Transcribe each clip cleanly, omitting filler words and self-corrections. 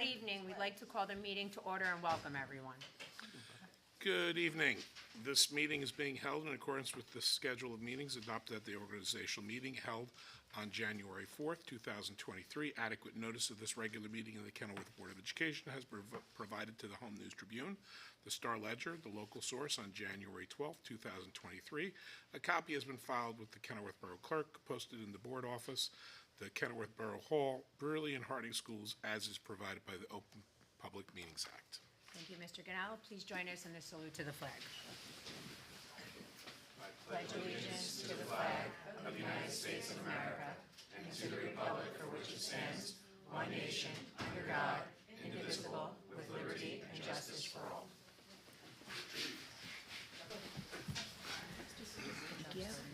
evening. We'd like to call the meeting to order and welcome everyone. Good evening. This meeting is being held in accordance with the schedule of meetings adopted at the organizational meeting held on January 4th, 2023. Adequate notice of this regular meeting of the Kenilworth Board of Education has been provided to the Home News Tribune, the Star Ledger, the local source on January 12th, 2023. A copy has been filed with the Kenilworth Borough Clerk, posted in the board office, the Kenilworth Borough Hall, Brearley and Harding Schools, as is provided by the Open Public Meetings Act. Thank you, Mr. Ganello. Please join us in the salute to the flag. I pledge allegiance to the flag of the United States of America and to the republic for which it stands, one nation, under God, indivisible, with liberty and justice for all.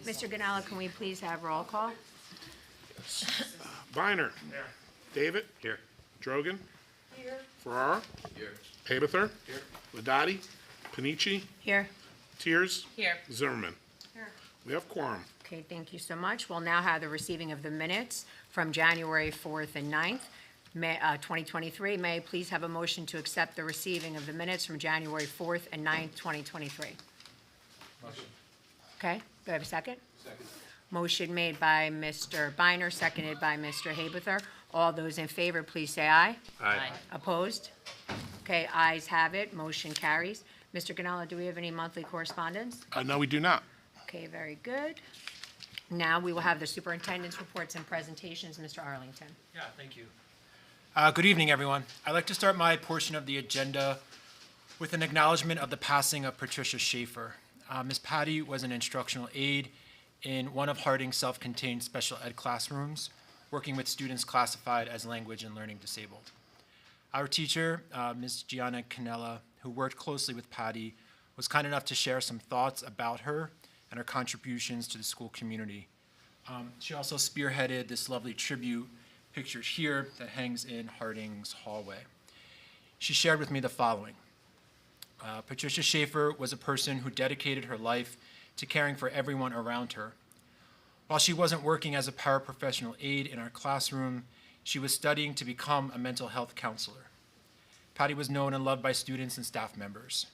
Mr. Ganello, can we please have roll call? Viner. Here. David. Here. Drogan. Here. Farrar. Here. Habather. Here. Ladati. Panici. Here. Tiers. Here. Zimmerman. Here. We have quorum. Okay, thank you so much. We'll now have the receiving of the minutes from January 4th and 9th, 2023. May I please have a motion to accept the receiving of the minutes from January 4th and 9th, 2023? Motion. Okay, do I have a second? Second. Motion made by Mr. Biner, seconded by Mr. Habather. All those in favor, please say aye. Aye. Opposed? Okay, ayes have it, motion carries. Mr. Ganello, do we have any monthly correspondence? No, we do not. Okay, very good. Now we will have the superintendent's reports and presentations. Mr. Arlington. Yeah, thank you. Good evening, everyone. I'd like to start my portion of the agenda with an acknowledgement of the passing of Patricia Schaefer. Ms. Patty was an instructional aide in one of Harding's self-contained special ed classrooms, working with students classified as language and learning disabled. Our teacher, Ms. Gianna Canella, who worked closely with Patty, was kind enough to share some thoughts about her and her contributions to the school community. She also spearheaded this lovely tribute pictured here that hangs in Harding's hallway. She shared with me the following. Patricia Schaefer was a person who dedicated her life to caring for everyone around her. While she wasn't working as a paraprofessional aide in our classroom, she was studying to become a mental health counselor. Patty was known and loved by students and staff members.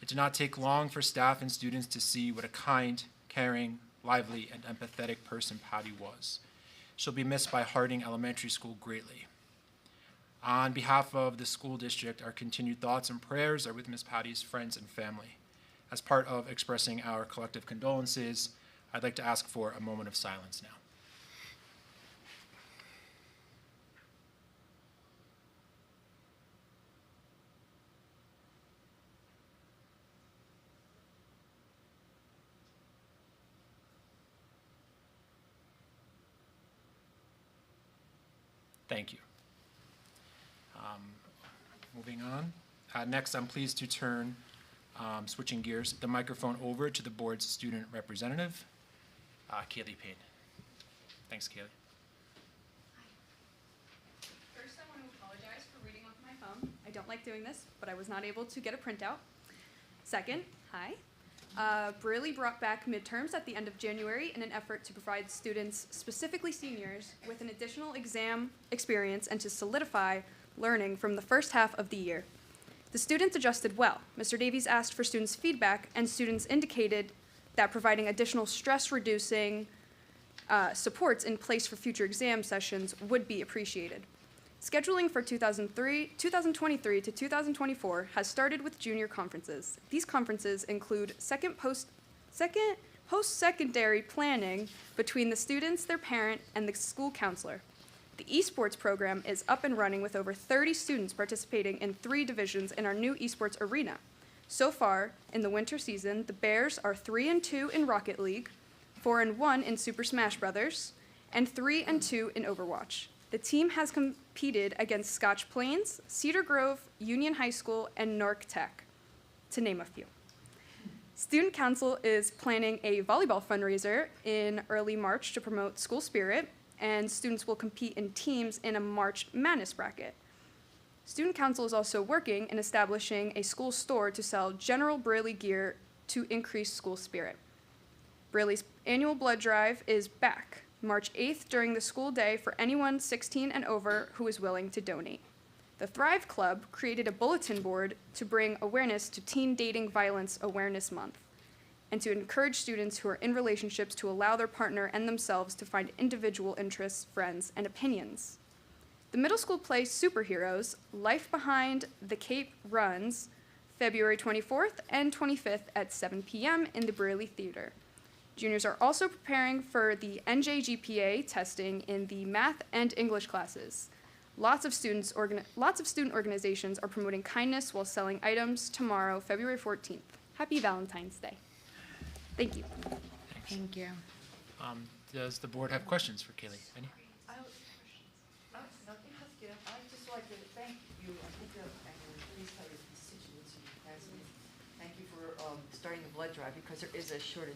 It did not take long for staff and students to see what a kind, caring, lively, and empathetic person Patty was. She'll be missed by Harding Elementary School greatly. On behalf of the school district, our continued thoughts and prayers are with Ms. Patty's friends and family. As part of expressing our collective condolences, I'd like to ask for a moment of silence now. Thank you. Moving on. Next, I'm pleased to turn, switching gears, the microphone over to the board's student representative, Kaylee Payne. Thanks, Kaylee. First, I want to apologize for reading off my phone. I don't like doing this, but I was not able to get a printout. Second, hi. Brearley brought back midterms at the end of January in an effort to provide students, specifically seniors, with an additional exam experience and to solidify learning from the first half of the year. The students adjusted well. Mr. Davies asked for students' feedback, and students indicated that providing additional stress-reducing supports in place for future exam sessions would be appreciated. Scheduling for 2023 to 2024 has started with junior conferences. These conferences include post-secondary planning between the students, their parent, and the school counselor. The esports program is up and running with over 30 students participating in 3 divisions in our new esports arena. So far, in the winter season, the Bears are 3-2 in Rocket League, 4-1 in Super Smash Bros., and 3-2 in Overwatch. The team has competed against Scotch Plains, Cedar Grove, Union High School, and Nork Tech, to name a few. Student Council is planning a volleyball fundraiser in early March to promote school spirit, and students will compete in teams in a March Madness bracket. Student Council is also working in establishing a school store to sell general Brearley gear to increase school spirit. Brearley's annual blood drive is back, March 8th during the school day for anyone 16 and over who is willing to donate. The Thrive Club created a bulletin board to bring awareness to Teen Dating Violence Awareness Month and to encourage students who are in relationships to allow their partner and themselves to find individual interests, friends, and opinions. The middle school play Superheroes, Life Behind the Cape runs February 24th and 25th at 7 p.m. in the Braley Theater. Juniors are also preparing for the NJGPA testing in the math and English classes. Lots of student organizations are promoting kindness while selling items tomorrow, February 14th. Happy Valentine's Day. Thank you. Thank you. Does the board have questions for Kaylee? Any? I'd just like to thank you, I think, and please tell your constituents and your classmates, thank you for starting the blood drive, because there is a shortage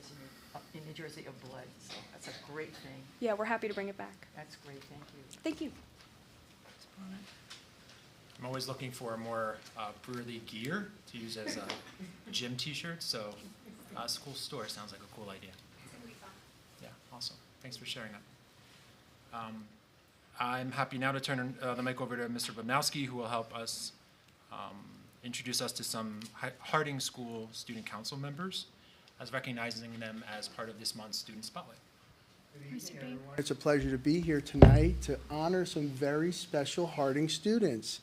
in New Jersey of blood, so that's a great thing. Yeah, we're happy to bring it back. That's great, thank you. Thank you. I'm always looking for more Brewerly gear to use as gym t-shirts, so school store sounds like a cool idea. Yeah, awesome. Thanks for sharing that. I'm happy now to turn the mic over to Mr. Bobnowski, who will help us introduce us to some Harding School Student Council members, as recognizing them as part of this month's Student Spotlight. Good evening, everyone. It's a pleasure to be here tonight to honor some very special Harding students.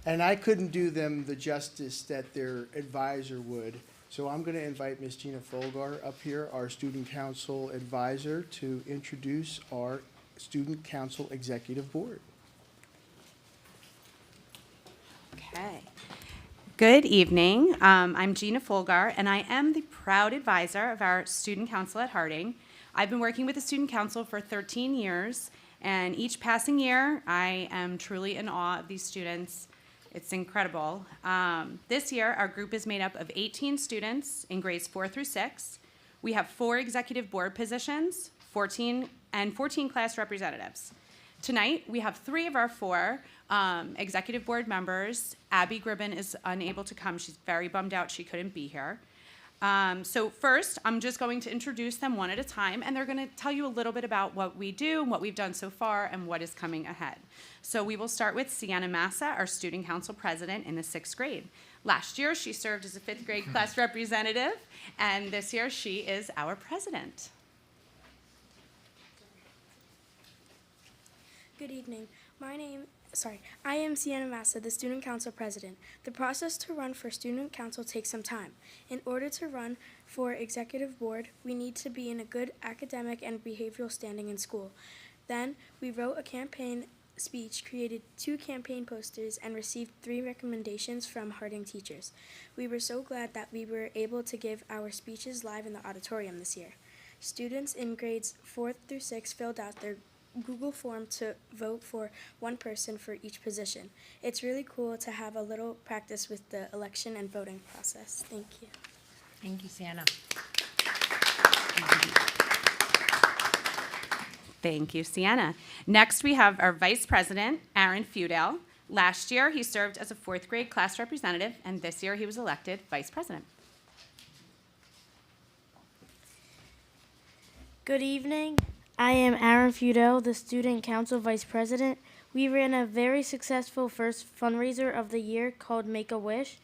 And I couldn't do them the justice that their advisor would. So I'm going to invite Ms. Gina Folgar up here, our Student Council advisor, to introduce our Student Council Executive Board. Okay. Good evening. I'm Gina Folgar, and I am the proud advisor of our Student Council at Harding. I've been working with the Student Council for 13 years, and each passing year, I am truly in awe of these students. It's incredible. This year, our group is made up of 18 students in grades 4 through 6. We have 4 executive board positions, 14 class representatives. Tonight, we have 3 of our 4 executive board members. Abby Gribben is unable to come. She's very bummed out she couldn't be here. So first, I'm just going to introduce them one at a time, and they're going to tell you a little bit about what we do, what we've done so far, and what is coming ahead. So we will start with Sienna Massa, our Student Council President in the 6th grade. Last year, she served as a 5th grade class representative, and this year, she is our president. Good evening. I am Sienna Massa, the Student Council President. The process to run for Student Council takes some time. In order to run for Executive Board, we need to be in a good academic and behavioral standing in school. Then, we wrote a campaign speech, created 2 campaign posters, and received 3 recommendations from Harding teachers. We were so glad that we were able to give our speeches live in the auditorium this year. Students in grades 4 through 6 filled out their Google form to vote for one person for each position. It's really cool to have a little practice with the election and voting process. Thank you. Thank you, Sienna. Thank you, Sienna. Next, we have our Vice President, Aaron Feudale. Last year, he served as a 4th grade class representative, and this year he was elected Vice President. Good evening. I am Aaron Feudale, the Student Council Vice President. We ran a very successful first fundraiser of the year called Make-A-Wish.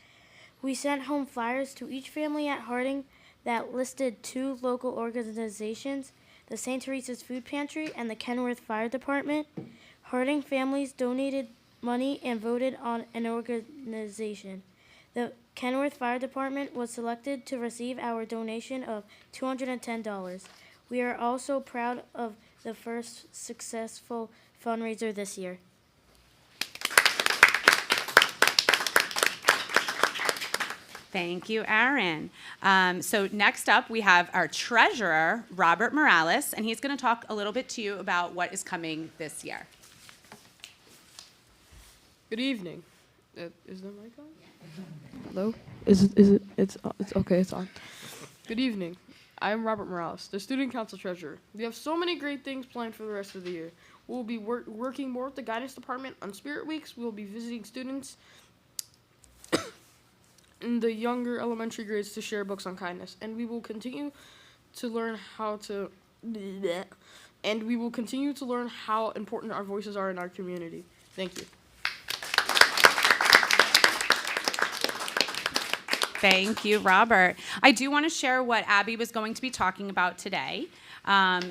We sent home flyers to each family at Harding that listed 2 local organizations, the St. Teresa's Food Pantry and the Kenilworth Fire Department. Harding families donated money and voted on an organization. The Kenilworth Fire Department was selected to receive our donation of $210. We are also proud of the first successful fundraiser this year. Thank you, Aaron. So next up, we have our treasurer, Robert Morales, and he's going to talk a little bit to you about what is coming this year. Good evening. Is the mic on? Hello? It's okay, it's on. Good evening. I'm Robert Morales, the Student Council Treasurer. We have so many great things planned for the rest of the year. We'll be working more with the Guidance Department on Spirit Weeks. We'll be visiting students in the younger elementary grades to share books on kindness. And we will continue to learn how important our voices are in our community. Thank you. Thank you, Robert. I do want to share what Abby was going to be talking about today.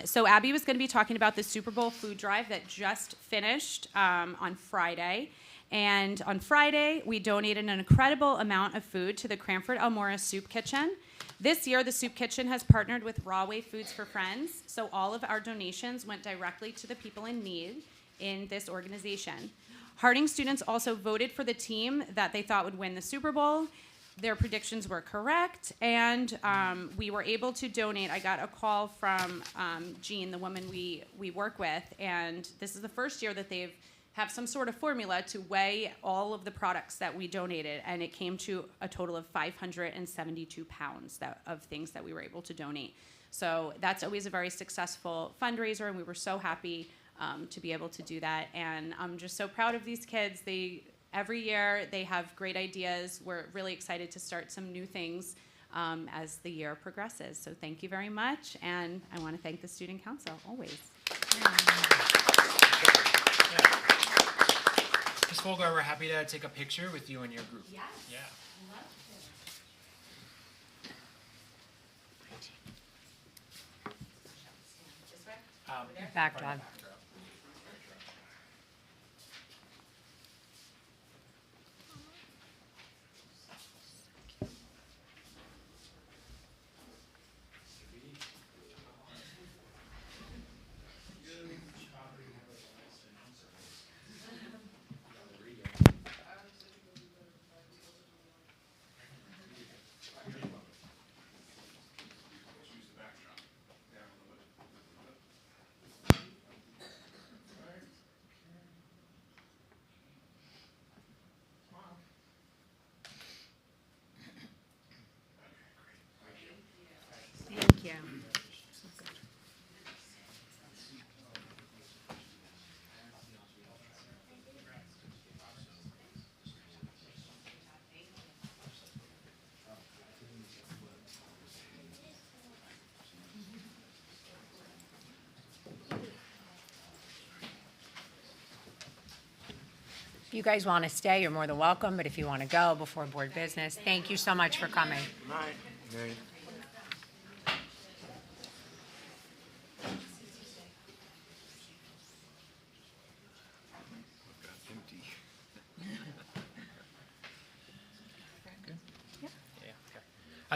So Abby was going to be talking about the Super Bowl food drive that just finished on Friday. And on Friday, we donated an incredible amount of food to the Cranford Elmora Soup Kitchen. This year, the Soup Kitchen has partnered with Rawway Foods for Friends, so all of our donations went directly to the people in need in this organization. Harding students also voted for the team that they thought would win the Super Bowl. Their predictions were correct, and we were able to donate. I got a call from Jean, the woman we work with, and this is the first year that they've have some sort of formula to weigh all of the products that we donated, and it came to a total of 572 pounds of things that we were able to donate. So that's always a very successful fundraiser, and we were so happy to be able to do that. And I'm just so proud of these kids. Every year they have great ideas. We're really excited to start some new things as the year progresses. So thank you very much, and I want to thank the Student Council always. Ms. Folgar, we're happy to take a picture with you and your group. Yes. Yeah. Back, Todd. Thank you. If you guys want to stay, you're more than welcome, but if you want to go before board business, thank you so much for coming.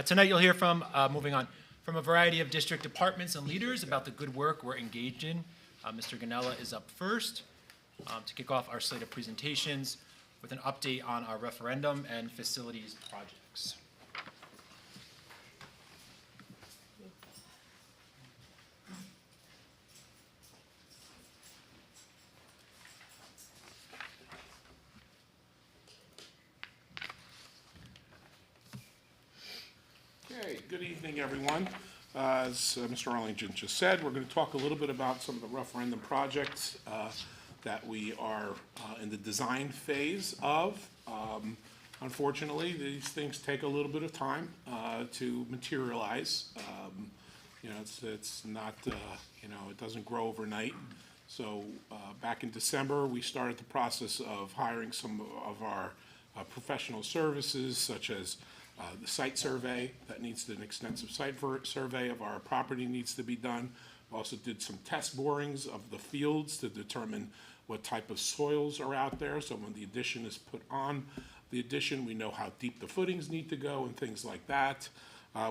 Tonight you'll hear from, moving on, from a variety of district departments and leaders about the good work we're engaged in. Mr. Ganella is up first to kick off our slate of presentations with an update on our referendum and facilities projects. Okay, good evening, everyone. As Mr. Arlington just said, we're going to talk a little bit about some of the referendum projects that we are in the design phase of. Unfortunately, these things take a little bit of time to materialize. It's not, it doesn't grow overnight. So back in December, we started the process of hiring some of our professional services, such as the site survey that needs an extensive site survey of our property needs to be done. We also did some test borings of the fields to determine what type of soils are out there. So when the addition is put on the addition, we know how deep the footings need to go and things like that.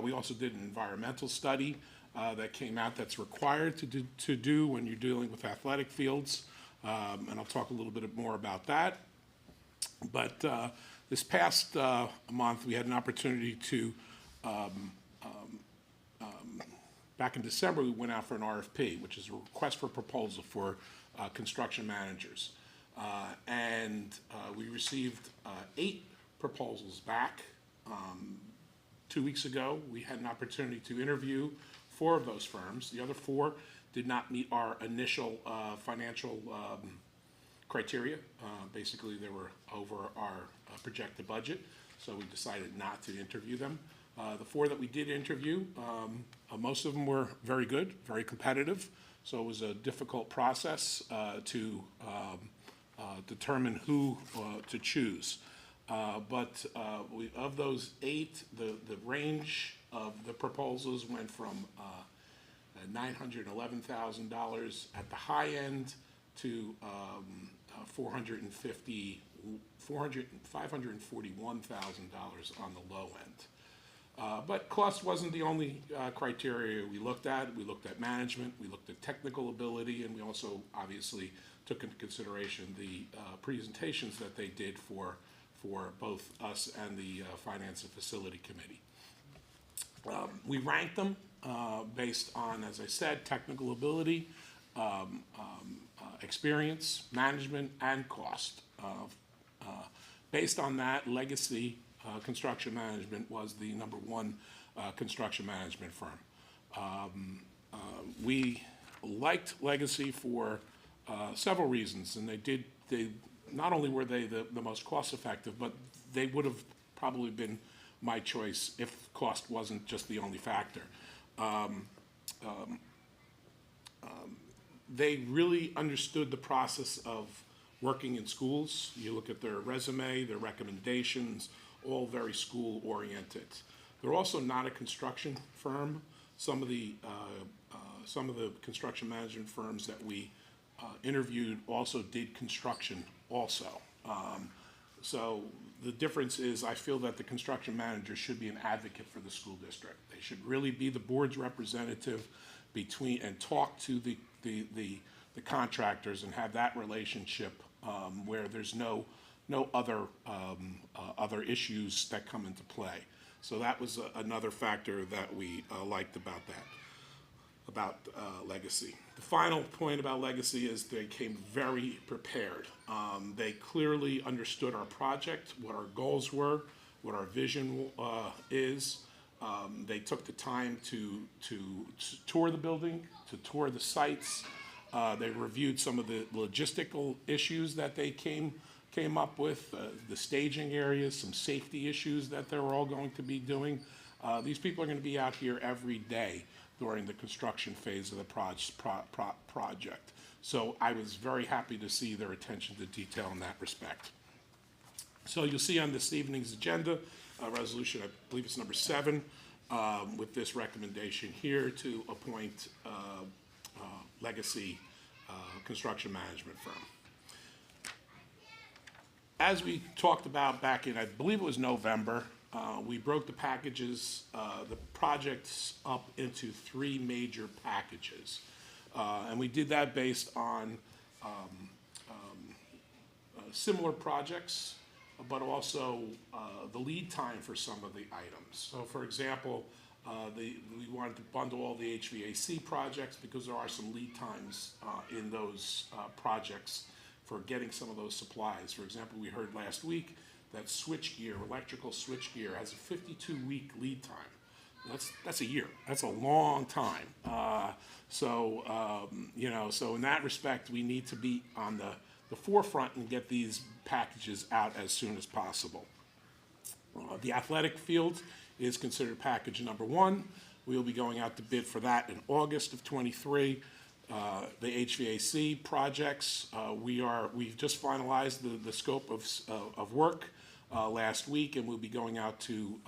We also did an environmental study that came out that's required to do when you're dealing with athletic fields. And I'll talk a little bit more about that. But this past month, we had an opportunity to, back in December, we went out for an RFP, which is a request for proposal for construction managers. And we received 8 proposals back. 2 weeks ago, we had an opportunity to interview 4 of those firms. The other 4 did not meet our initial financial criteria. Basically, they were over our projected budget, so we decided not to interview them. The 4 that we did interview, most of them were very good, very competitive, so it was a difficult process to determine who to choose. Of those 8, the range of the proposals went from $911,000 at the high end to $541,000 on the low end. But cost wasn't the only criteria we looked at. We looked at management, we looked at technical ability, and we also obviously took into consideration the presentations that they did for both us and the Finance and Facility Committee. We ranked them based on, as I said, technical ability, experience, management, and cost. Based on that, Legacy Construction Management was the #1 construction management firm. We liked Legacy for several reasons, and they not only were they the most cost effective, but they would have probably been my choice if cost wasn't just the only factor. They really understood the process of working in schools. You look at their resume, their recommendations, all very school-oriented. They're also not a construction firm. Some of the construction management firms that we interviewed also did construction also. So the difference is I feel that the construction manager should be an advocate for the school district. They should really be the board's representative and talk to the contractors and have that relationship where there's no other issues that come into play. So that was another factor that we liked about Legacy. The final point about Legacy is they came very prepared. They clearly understood our project, what our goals were, what our vision is. They took the time to tour the building, to tour the sites. They reviewed some of the logistical issues that they came up with, the staging areas, some safety issues that they're all going to be doing. These people are going to be out here every day during the construction phase of the project. So I was very happy to see their attention to detail in that respect. So you'll see on this evening's agenda, resolution, I believe it's number 7, with this recommendation here to appoint Legacy Construction Management Firm. As we talked about back in, I believe it was November, we broke the packages, the projects up into 3 major packages. And we did that based on similar projects, but also the lead time for some of the items. So for example, we wanted to bundle all the HVAC projects because there are some lead times in those projects for getting some of those supplies. For example, we heard last week that switchgear, electrical switchgear, has a 52-week lead time. That's a year. That's a long time. So in that respect, we need to be on the forefront and get these packages out as soon as possible. The athletic field is considered package number 1. We will be going out to bid for that in August of '23. The HVAC projects, we've just finalized the scope of work last week, and we'll be going out to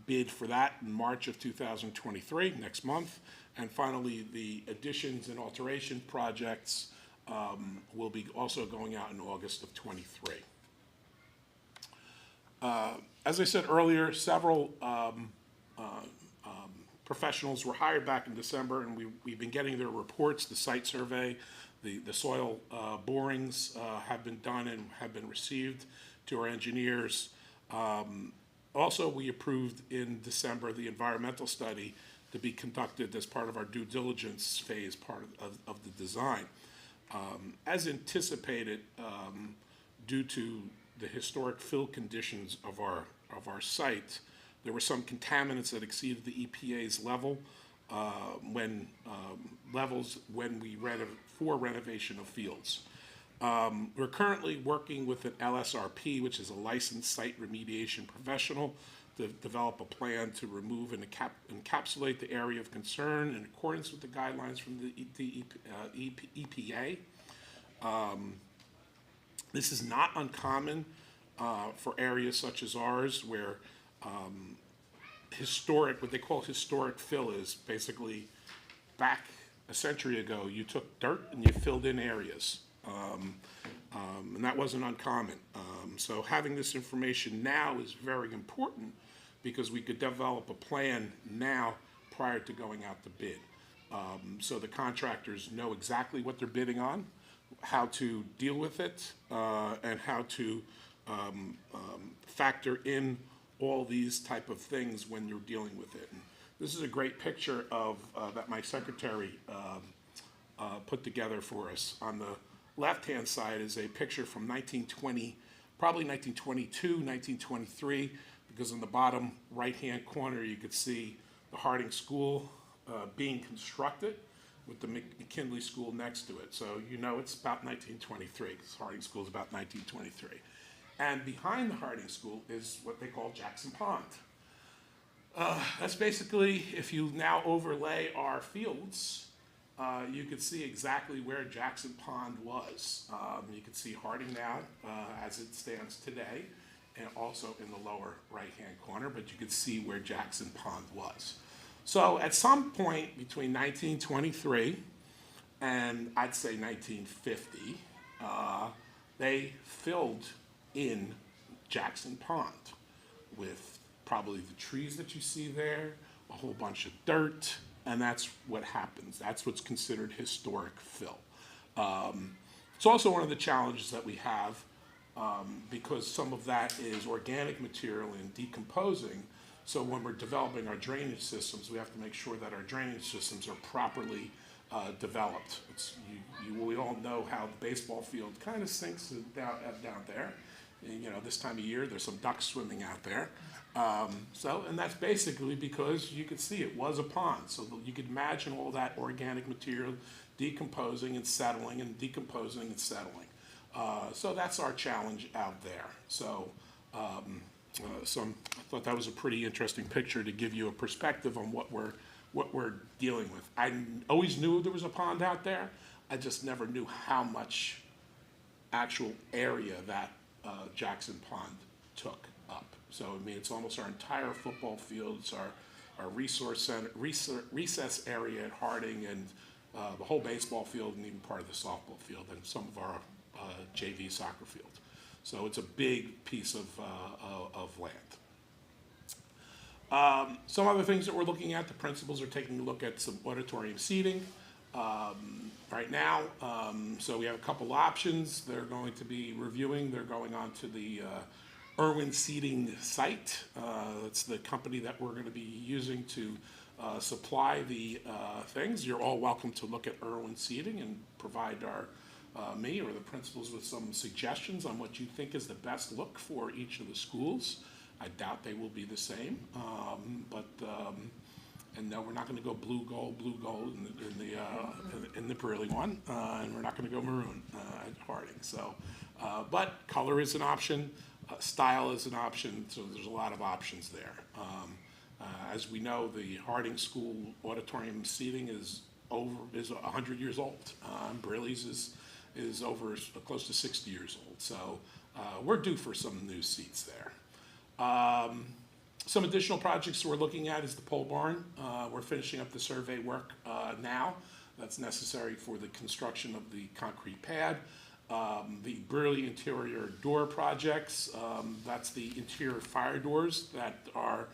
bid for that in March of 2023, next month. And finally, the additions and alteration projects will be also going out in August of '23. As I said earlier, several professionals were hired back in December, and we've been getting their reports. The site survey, the soil borings have been done and have been received to our engineers. Also, we approved in December the environmental study to be conducted as part of our due diligence phase, part of the design. As anticipated, due to the historic fill conditions of our site, there were some contaminants that exceeded the EPA's level for renovation of fields. We're currently working with an LSRP, which is a licensed site remediation professional, to develop a plan to remove and encapsulate the area of concern in accordance with the guidelines from the EPA. This is not uncommon for areas such as ours where historic, what they call historic fill is basically back a century ago, you took dirt and you filled in areas. And that wasn't uncommon. So having this information now is very important because we could develop a plan now prior to going out to bid. So the contractors know exactly what they're bidding on, how to deal with it, and how to factor in all these type of things when you're dealing with it. And this is a great picture of that my secretary put together for us. On the left-hand side is a picture from 1920, probably 1922, 1923, because in the bottom right-hand corner you could see the Harding School being constructed with the McKinley School next to it. So you know it's about 1923, because Harding School is about 1923. And behind the Harding School is what they call Jackson Pond. That's basically, if you now overlay our fields, you could see exactly where Jackson Pond was. You can see Harding now as it stands today, and also in the lower right-hand corner, but you could see where Jackson Pond was. So at some point between 1923 and I'd say 1950, they filled in Jackson Pond with probably the trees that you see there, a whole bunch of dirt, and that's what happens. That's what's considered historic fill. It's also one of the challenges that we have because some of that is organic material and decomposing. So when we're developing our drainage systems, we have to make sure that our drainage systems are properly developed. We all know how the baseball field kind of sinks down there. And, you know, this time of year, there's some ducks swimming out there. And that's basically because you could see it was a pond. So you could imagine all that organic material decomposing and settling and decomposing and settling. So that's our challenge out there. So I thought that was a pretty interesting picture to give you a perspective on what we're dealing with. I always knew there was a pond out there. I just never knew how much actual area that Jackson Pond took up. So I mean, it's almost our entire football field. It's our resource center, recess area at Harding, and the whole baseball field, and even part of the softball field, and some of our JV soccer field. So it's a big piece of land. Some other things that we're looking at, the principals are taking a look at some auditorium seating right now. So we have a couple options they're going to be reviewing. They're going on to the Irwin Seating site. That's the company that we're going to be using to supply the things. You're all welcome to look at Irwin Seating and provide me or the principals with some suggestions on what you think is the best look for each of the schools. I doubt they will be the same, and no, we're not going to go blue gold in the Perilli one, and we're not going to go maroon at Harding. So, but color is an option, style is an option. So there's a lot of options there. As we know, the Harding School auditorium seating is 100 years old. Perilli's is over close to 60 years old. So we're due for some new seats there. Some additional projects we're looking at is the pole barn. We're finishing up the survey work now. That's necessary for the construction of the concrete pad. The Burley interior door projects, that's the interior fire doors that are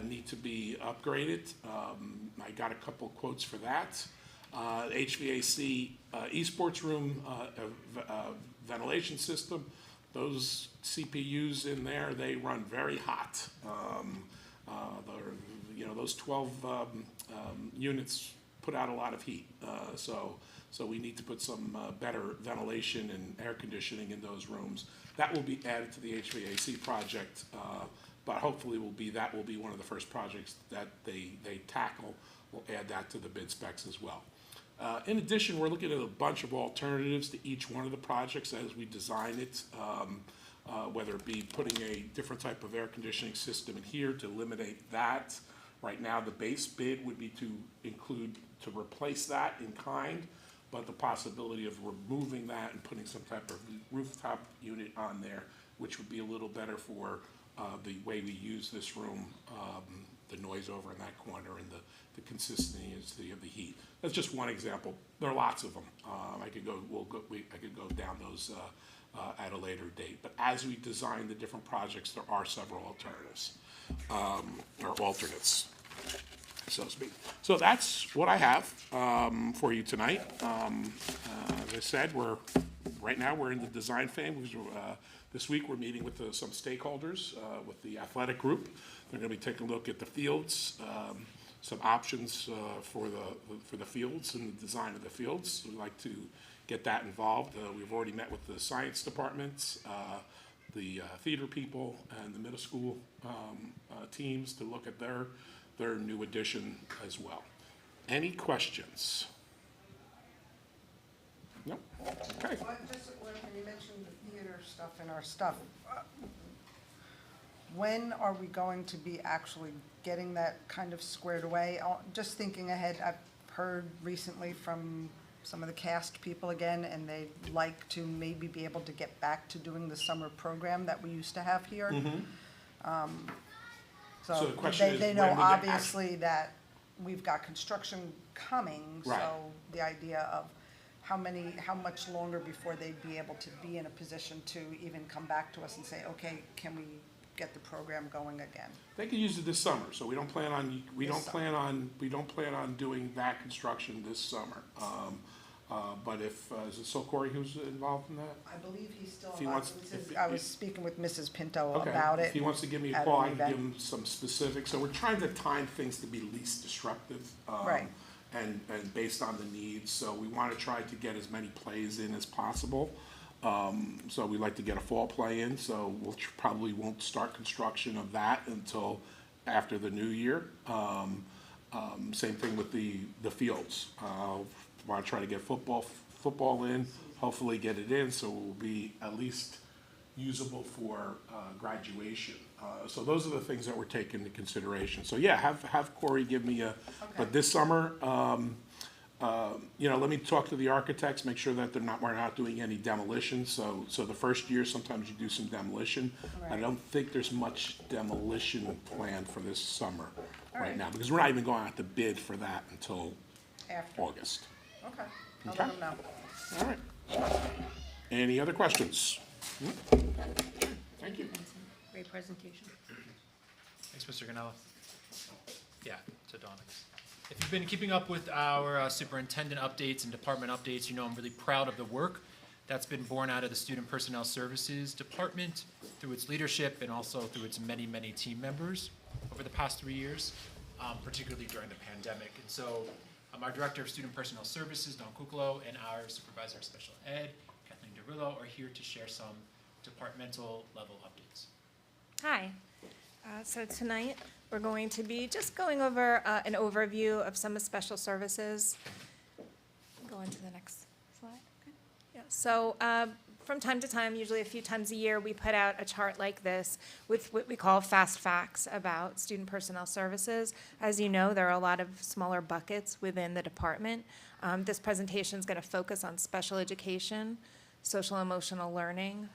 need to be upgraded. I got a couple quotes for that. HVAC esports room ventilation system. Those CPUs in there, they run very hot. Those 12 units put out a lot of heat. So we need to put some better ventilation and air conditioning in those rooms. That will be added to the HVAC project, but hopefully that will be one of the first projects that they tackle. We'll add that to the bid specs as well. In addition, we're looking at a bunch of alternatives to each one of the projects as we design it, whether it be putting a different type of air conditioning system in here to eliminate that. Right now, the base bid would be to replace that in kind, but the possibility of removing that and putting some type of rooftop unit on there which would be a little better for the way we use this room, the noise over in that corner and the consistency of the heat. That's just one example. There are lots of them. I could go down those at a later date. But as we design the different projects, there are several alternatives, or alternates, so to speak. So that's what I have for you tonight. As I said, right now we're in the design phase. This week we're meeting with some stakeholders, with the athletic group. They're going to be taking a look at the fields, some options for the fields and the design of the fields. We'd like to get that involved. We've already met with the science departments, the theater people, and the middle school teams to look at their new addition as well. Any questions? No? Okay. Well, just when you mentioned the theater stuff and our stuff, when are we going to be actually getting that kind of squared away? Just thinking ahead, I've heard recently from some of the cast people again, and they'd like to maybe be able to get back to doing the summer program that we used to have here. So So the question is they when know we get obviously that we've got construction coming. Right. So the idea of how much longer before they'd be able to be in a position to even come back to us and say, okay, can we get the program going again? They could use it this summer, so we don't plan on doing that construction this summer. But if, is it still Corey who's involved in that? I believe he's still If he involved. wants- I was speaking with Mrs. Pinto Okay. about it. If he wants to give me a at call, an I can event. give him some specifics. So we're trying to time things to be least disruptive. Right. And based on the needs, so we want to try to get as many plays in as possible. So we'd like to get a fall play in, so we'll probably won't start construction of that until after the new year. Same thing with the fields. Want to try to get football in, hopefully get it in, so it will be at least usable for graduation. So those are the things that we're taking into consideration. So yeah, have Corey give me but this summer, let me talk to the architects, make sure that we're not doing any demolition. So the first year, sometimes you do some demolition. I Right. don't think there's much demolition planned for this summer right right. now, because we're not even going out to bid for that until After. August. Okay, I'll Okay. let them know. All right. Any other questions? Thank you. Great presentation. Thanks, Mr. Ganella. Yeah, to Donna. If you've been keeping up with our superintendent updates and department updates, you know I'm really proud of the work that's been born out of the Student Personnel Services Department through its leadership and also through its many, many team members over the past 3 years, particularly during the pandemic. And so our Director of Student Personnel Services, Don Kuklo, and our Supervisor of Special Ed, Kathleen DeRillo, are here to share some departmental level updates. Hi. So tonight, we're going to be just going over an overview of some of special services. Go on to the next slide. Okay. Yeah. So from time to time, usually a few times a year, we put out a chart like this with what we call fast facts about student personnel services. As you know, there are a lot of smaller buckets within the department. This presentation is going to focus on special education, social emotional learning,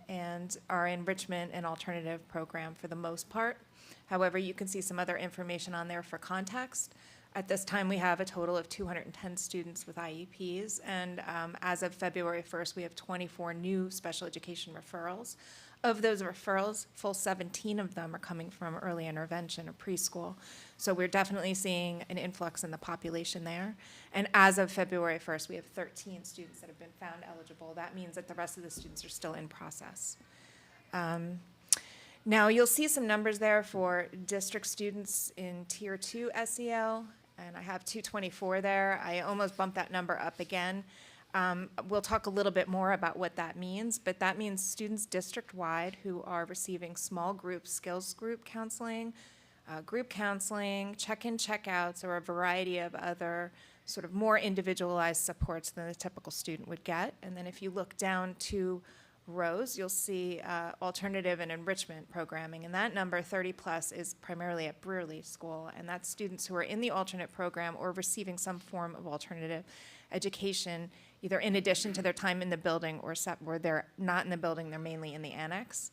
and our enrichment and alternative program for the most part. However, you can see some other information on there for context. At this time, we have a total of 210 students with IEPs, and as of February 1st, we have 24 new special education referrals. Of those referrals, full 17 of them are coming from early intervention or preschool. So we're definitely seeing an influx in the population there. And as of February 1st, we have 13 students that have been found eligible. That means that the rest of the students are still in process. Now, you'll see some numbers there for district students in Tier 2 SEL, and I have 224 there. I almost bumped that number up again. We'll talk a little bit more about what that means, but that means students district-wide who are receiving small group, skills group counseling, check-in, check-outs, or a variety of other sort of more individualized supports than the typical student would get. And then if you look down 2 rows, you'll see alternative and enrichment programming, and that number 30 plus is primarily at Brearley School, and that's students who are in the alternate program or receiving some form of alternative education either in addition to their time in the building or where they're not in the building, they're mainly in the annex.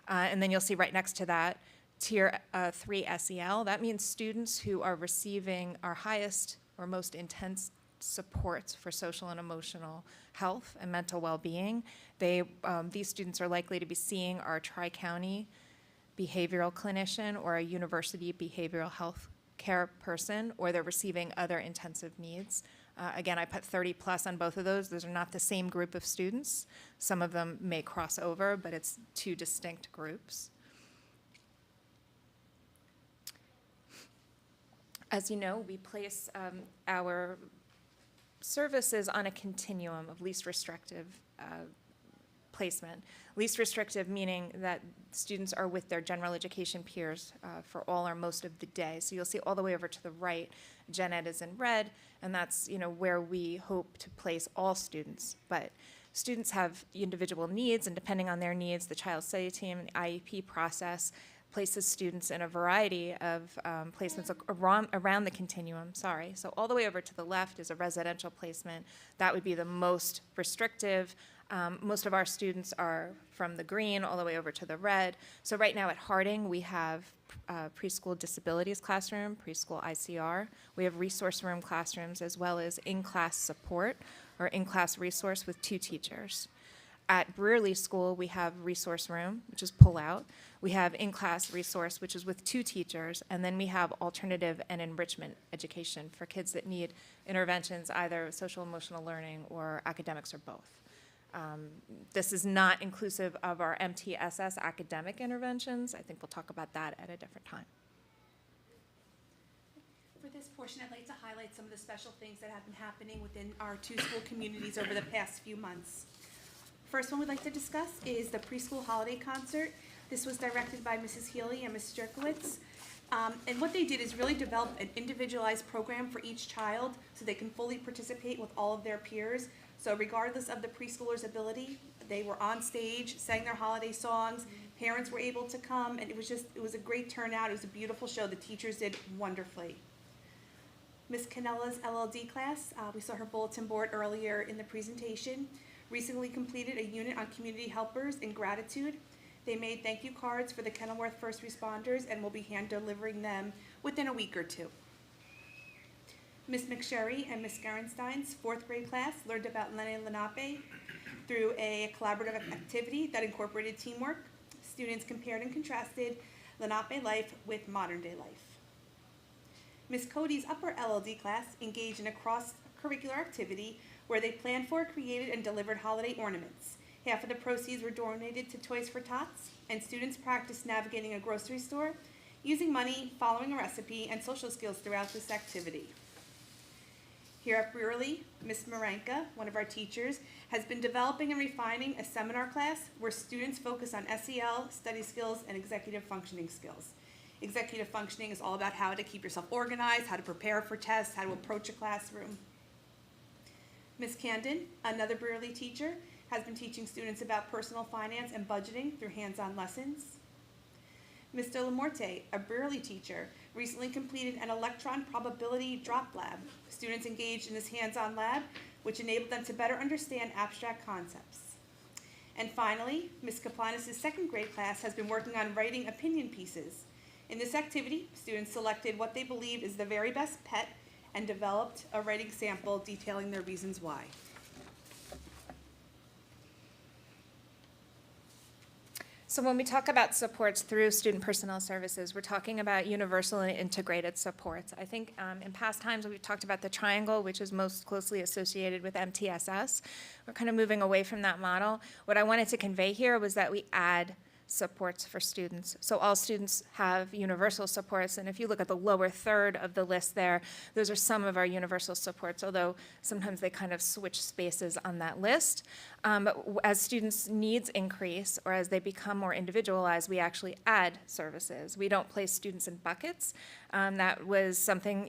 And then you'll see right next to that, Tier 3 SEL. That means students who are receiving our highest or most intense supports for social and emotional health and mental well-being. These students are likely to be seeing our tri-county behavioral clinician or a university behavioral health care person, or they're receiving other intensive needs. Again, I put 30 plus on both of those. Those are not the same group of students. Some of them may cross over, but it's two distinct groups. As you know, we place our services on a continuum of least restrictive placement. Least restrictive meaning that students are with their general education peers for all or most of the day. So you'll see all the way over to the right, Gen Ed is in red, and that's where we hope to place all students. But students have individual needs, and depending on their needs, the Child Study Team and the IEP process places students in a variety of placements around the continuum, So all the way over to the left is a residential placement. That would be the most restrictive. Most of our students are from the green all the way over to the red. So right now at Harding, we have preschool disabilities classroom, preschool ICR. We have resource room classrooms as well as in-class support or in-class resource with 2 teachers. At Brearley School, we have resource room, which is pull-out. We have in-class resource, which is with 2 teachers, and then we have alternative and enrichment education for kids that need interventions, either social emotional learning or academics or both. This is not inclusive of our MTSS academic interventions. I think we'll talk about that at a different time. For this portion, I'd like to highlight some of the special things that have been happening within our 2 school communities over the past few months. First one we'd like to discuss is the preschool holiday concert. This was directed by Mrs. Healy and Ms. Jerkowitz. And what they did is really develop an individualized program for each child so they can fully participate with all of their peers. So regardless of the preschooler's ability, they were on stage, sang their holiday songs, parents were able to come, and it was a great turnout. It was a beautiful show. The teachers did wonderfully. Ms. Canella's LLD class, we saw her bulletin board earlier in the presentation, recently completed a unit on community helpers and gratitude. They made thank you cards for the Kenilworth first responders and will be hand delivering them within a week or 2. Ms. McSherry and Ms. Garenstein's 4th grade class learned about Lenni Lenape through a collaborative activity that incorporated teamwork. Students compared and contrasted Lenape life with modern day life. Ms. Cody's upper LLD class engaged in a cross-curricular activity where they planned for, created, and delivered holiday ornaments. Half of the proceeds were donated to Toys for Tots, and students practiced navigating a grocery store, using money, following a recipe, and social skills throughout this activity. Here at Brearley, Ms. Maranka, one of our teachers, has been developing and refining a seminar class where students focus on SEL, study skills, and executive functioning skills. Executive functioning is all about how to keep yourself organized, how to prepare for tests, how to approach a classroom. Ms. Camden, another Brearley teacher, has been teaching students about personal finance and budgeting through hands-on lessons. Mr. Lamorte, a Brearley teacher, recently completed an electron probability drop lab. Students engaged in this hands-on lab, which enabled them to better understand abstract concepts. And finally, Ms. Kaplanis' 2nd grade class has been working on writing opinion pieces. In this activity, students selected what they believed is the very best pet and developed a writing sample detailing their reasons why. So when we talk about supports through student personnel services, we're talking about universal and integrated supports. I think in past times we've talked about the triangle, which is most closely associated with MTSS. We're kind of moving away from that model. What I wanted to convey here was that we add supports for students. So all students have universal supports, and if you look at the lower third of the list there, those are some of our universal supports, although sometimes they kind of switch spaces on that list. But as students' needs increase or as they become more individualized, we actually add services. We don't place students in buckets. That was something,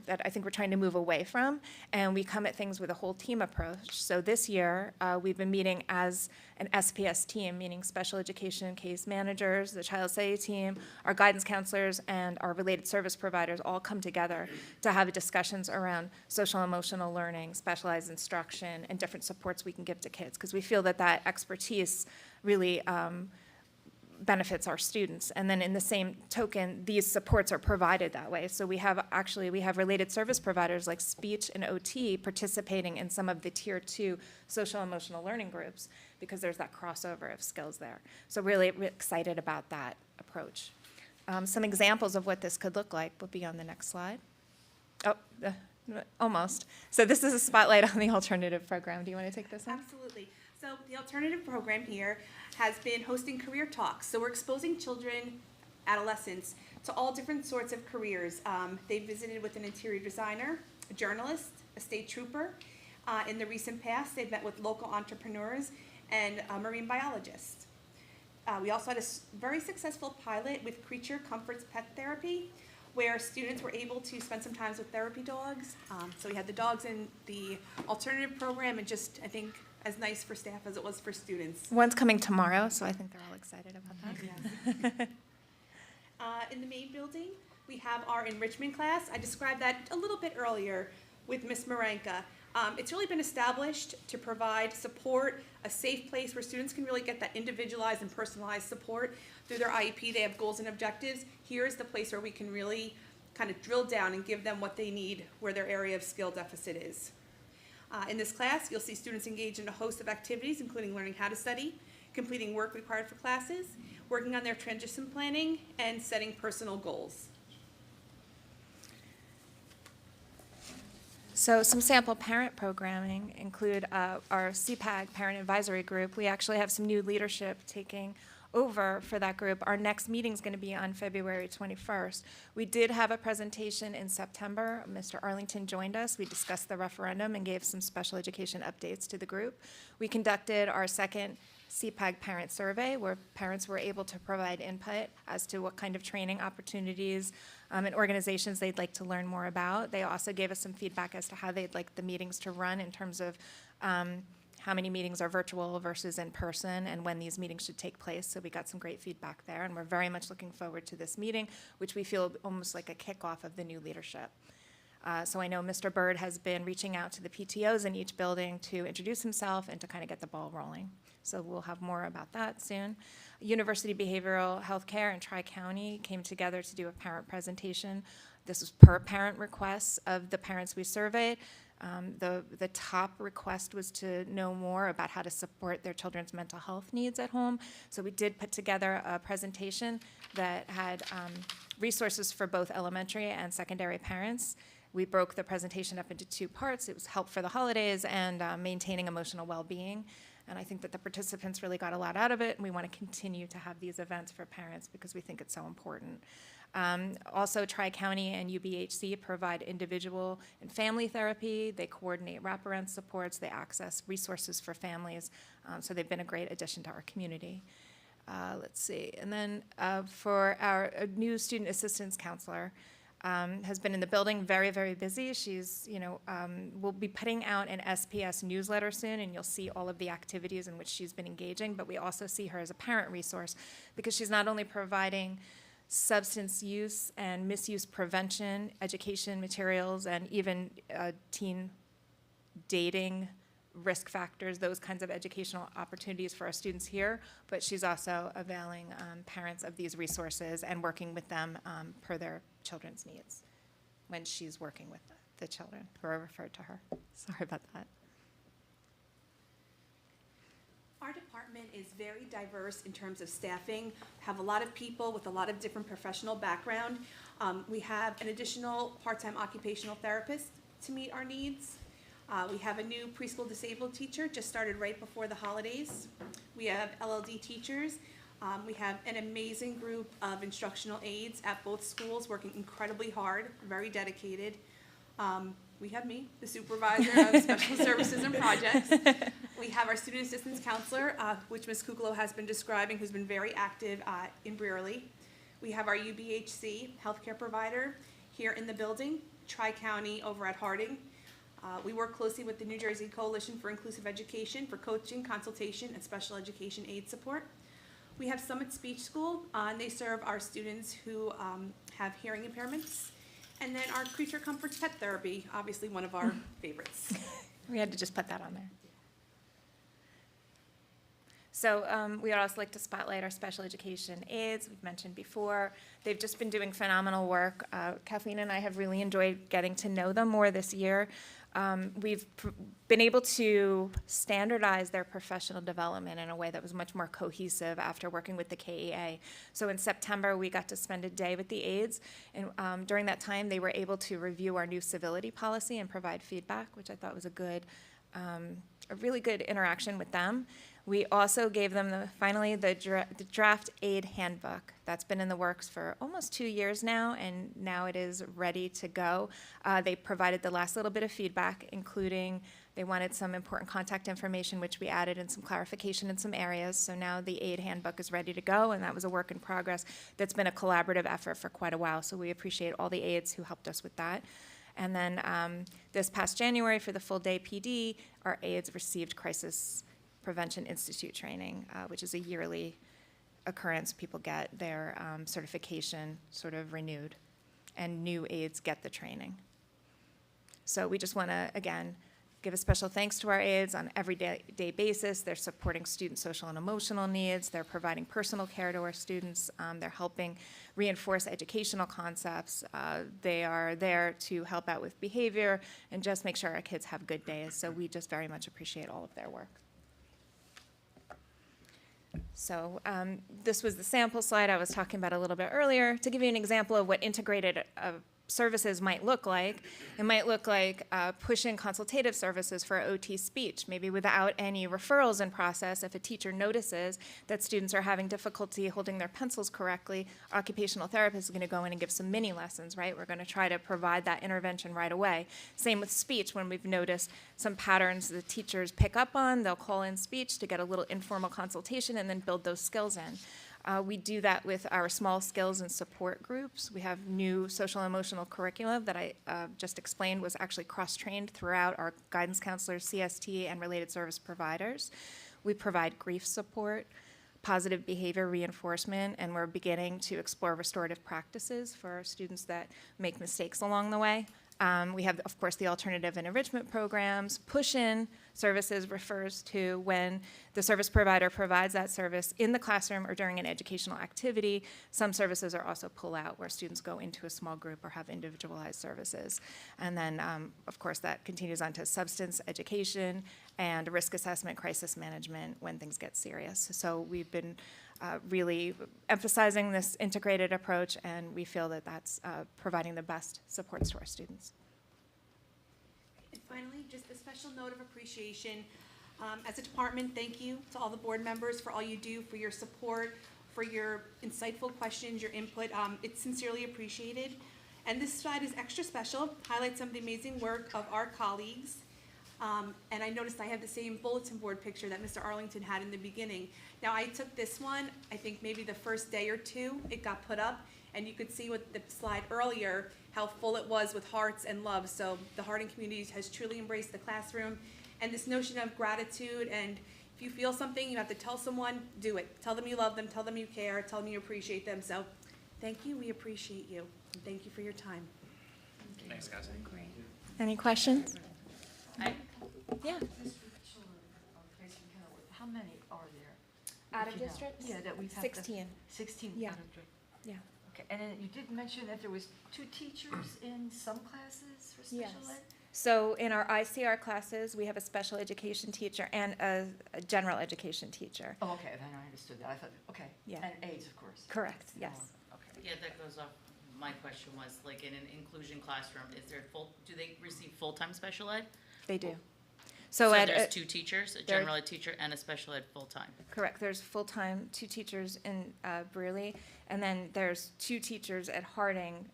that I think we're trying to move away from, and we come at things with a whole team approach. So this year, we've been meeting as an SPS team, meaning special education case managers, the child study team, our guidance counselors, and our related service providers all come together to have discussions around social and emotional learning, specialized instruction, and different supports we can give to kids, because we feel that that expertise really benefits our students. And then in the same token, these supports are provided that way. So we have related service providers like speech and OT participating in some of the tier 2 social emotional learning groups, because there's that crossover of skills there. So really excited about that approach. Some examples of what this could look like will be on the next slide. Oh, almost. So this is a spotlight on the alternative program. Do you want to take this one? Absolutely. So the alternative program here has been hosting career talks. So we're exposing children, adolescents, to all different sorts of careers. They visited with an interior designer, a journalist, a state trooper. In the recent past, they've met with local entrepreneurs and a marine biologist. We also had a very successful pilot with Creature Comforts Pet Therapy, where students were able to spend some time with therapy dogs. So we had the dogs in the alternative program, and just, I think, as nice for staff as it was for students. One's coming tomorrow, so I think they're all excited about that. In the main building, we have our enrichment class. I described that a little bit earlier with Ms. Marenka. It's really been established to provide support, a safe place where students can really get that individualized and personalized support through their IEP. They have goals and objectives. Here's the place where we can really kind of drill down and give them what they need, where their area of skill deficit is. In this class, you'll see students engage in a host of activities, including learning how to study, completing work required for classes, working on their transition planning, and setting personal goals. So some sample parent programming include our CPAG Parent Advisory Group. We actually have some new leadership taking over for that group. Our next meeting is going to be on February 21st. We did have a presentation in September. Mr. Arlington joined us. We discussed the referendum and gave some special education updates to the group. We conducted our second CPAG parent survey, where parents were able to provide input as to what kind of training opportunities and organizations they'd like to learn more about. They also gave us some feedback as to how they'd like the meetings to run in terms of how many meetings are virtual versus in person, and when these meetings should take place. So we got some great feedback there, and we're very much looking forward to this meeting, which we feel almost like a kickoff of the new leadership. So I know Mr. Bird has been reaching out to the PTOs in each building to introduce himself and to kind of get the ball rolling. So we'll have more about that soon. University Behavioral Healthcare and Tri-County came together to do a parent presentation. This was per parent requests of the parents we surveyed. The top request was to know more about how to support their children's mental health needs at home. So we did put together a presentation that had resources for both elementary and secondary parents. We broke the presentation up into two parts. It was help for the holidays and maintaining emotional well-being. And I think that the participants really got a lot out of it, and we want to continue to have these events for parents because we think it's so important. Also, Tri-County and UBHC provide individual and family therapy. They coordinate wraparound supports. They access resources for families. So they've been a great addition to our community. Let's see. And then for our new student assistance counselor, has been in the building, very, very busy. She's, we'll be putting out an SPS newsletter soon, and you'll see all of the activities in which she's been engaging, but we also see her as a parent resource because she's not only providing substance use and misuse prevention, education materials, and even teen dating risk factors, those kinds of educational opportunities for our students here, but she's also availing parents of these resources and working with them per their children's needs when she's working with the children who are referred to her. Sorry about that. Our department is very diverse in terms of staffing, have a lot of people with a lot of different professional background. We have an additional part-time occupational therapist to meet our needs. We have a new preschool disabled teacher, just started right before the holidays. We have LLD teachers. We have an amazing group of instructional aides at both schools working incredibly hard, very dedicated. We have me, the supervisor of special services and projects. We have our student assistance counselor, which Ms. Kuklo has been describing, who's been very active in Brearley. We have our UBHC healthcare provider here in the building, Tri-County over at Harding. We work closely with the New Jersey Coalition for Inclusive Education for coaching, consultation, and special education aid support. We have Summit Speech School, and they serve our students who have hearing impairments. And then our Creature Comforts Pet Therapy, obviously one of our favorites. We had to just put that on there. So we would also like to spotlight our special education aides, we've mentioned before. They've just been doing phenomenal work. Kathleen and I have really enjoyed getting to know them more this year. We've been able to standardize their professional development in a way that was much more cohesive after working with the KEA. So in September, we got to spend a day with the aides, and during that time, they were able to review our new civility policy and provide feedback, which I thought was a really good interaction with them. We also gave them finally the draft aid handbook. That's been in the works for almost 2 years now, and now it is ready to go. They provided the last little bit of feedback, including they wanted some important contact information, which we added, and some clarification in some areas. So now the aid handbook is ready to go, and that was a work in progress. That's been a collaborative effort for quite a while, so we appreciate all the aides who helped us with that. And then this past January, for the full day PD, our aides received Crisis Prevention Institute training, which is a yearly occurrence. People get their certification sort of renewed, and new aides get the training. So we just want to, again, give a special thanks to our aides on every day basis. They're supporting student social and emotional needs. They're providing personal care to our students. They're helping reinforce educational concepts. They are there to help out with behavior and just make sure our kids have good days. So we just very much appreciate all of their work. So this was the sample slide I was talking about a little bit earlier. To give you an example of what integrated services might look like, it might look like push-in consultative services for OT speech, maybe without any referrals in process. If a teacher notices that students are having difficulty holding their pencils correctly, occupational therapist is going to go in and give some mini lessons, right? We're going to try to provide that intervention right away. Same with speech. When we've noticed some patterns the teachers pick up on, they'll call in speech to get a little informal consultation and then build those skills in. We do that with our small skills and support groups. We have new social and emotional curricula that I just explained was actually cross-trained throughout our guidance counselors, CST, and related service providers. We provide grief support, positive behavior reinforcement, and we're beginning to explore restorative practices for students that make mistakes along the way. We have, of course, the alternative and enrichment programs. Push-in services refers to when the service provider provides that service in the classroom or during an educational activity. Some services are also pull-out, where students go into a small group or have individualized services. And then, of course, that continues on to substance education and risk assessment, crisis management when things get serious. So we've been really emphasizing this integrated approach, and we feel that that's providing the best supports to our students. And finally, just a special note of appreciation. As a department, thank you to all the board members for all you do, for your support, for your insightful questions, your input. It's sincerely appreciated. And this slide is extra special, highlights some of the amazing work of our colleagues. And I noticed I have the same bulletin board picture that Mr. Arlington had in the beginning. Now, I took this one, I think maybe the first day or two it got put up, and you could see with the slide earlier how full it was with hearts and love. So the Harding community has truly embraced the classroom, and this notion of gratitude, and if you feel something, you have to tell someone, do it. Tell them you love them, tell them you care, tell them you appreciate them. So thank you, we appreciate you, and thank you for your time. Thanks, guys. Great. Any questions? Yeah. How many are there? Out If of you know? districts? Yeah, that we've had. 16. 16 Yeah. out of district. Yeah. Okay, and then you did mention that there was 2 teachers in some classes for special Yes. ed? So in our ICR classes, we have a special education teacher and a general education teacher. Oh, okay, then I understood that. I thought, okay. Yeah. And aides, of course. Correct, yes. Okay. Yeah, that goes off, my question was, like, in an inclusion classroom, is there do they receive full-time special ed? They do. So So at, there's two teachers, a there- general ed teacher and a special ed full-time. correct, there's full-time 2 teachers in Brearley, and then there's 2 teachers at Harding.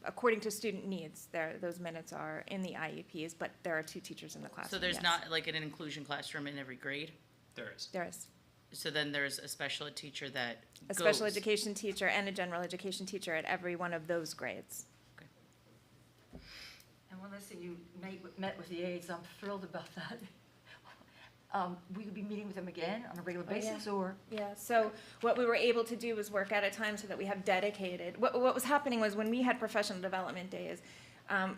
According to student needs, those minutes are in the IEPs, but there are 2 teachers in the classroom. So there's yes. not like an inclusion classroom in every grade? There is. There is So then there's a special ed teacher that a special goes. education teacher and a general education teacher at every one of those grades. And Melissa, you met with the aides, I'm thrilled about that. Will you be meeting with them again on a regular Oh, yeah. basis, or? Yeah, so what we were able to do was work at a time so that we have dedicated, what was happening was when we had professional development days,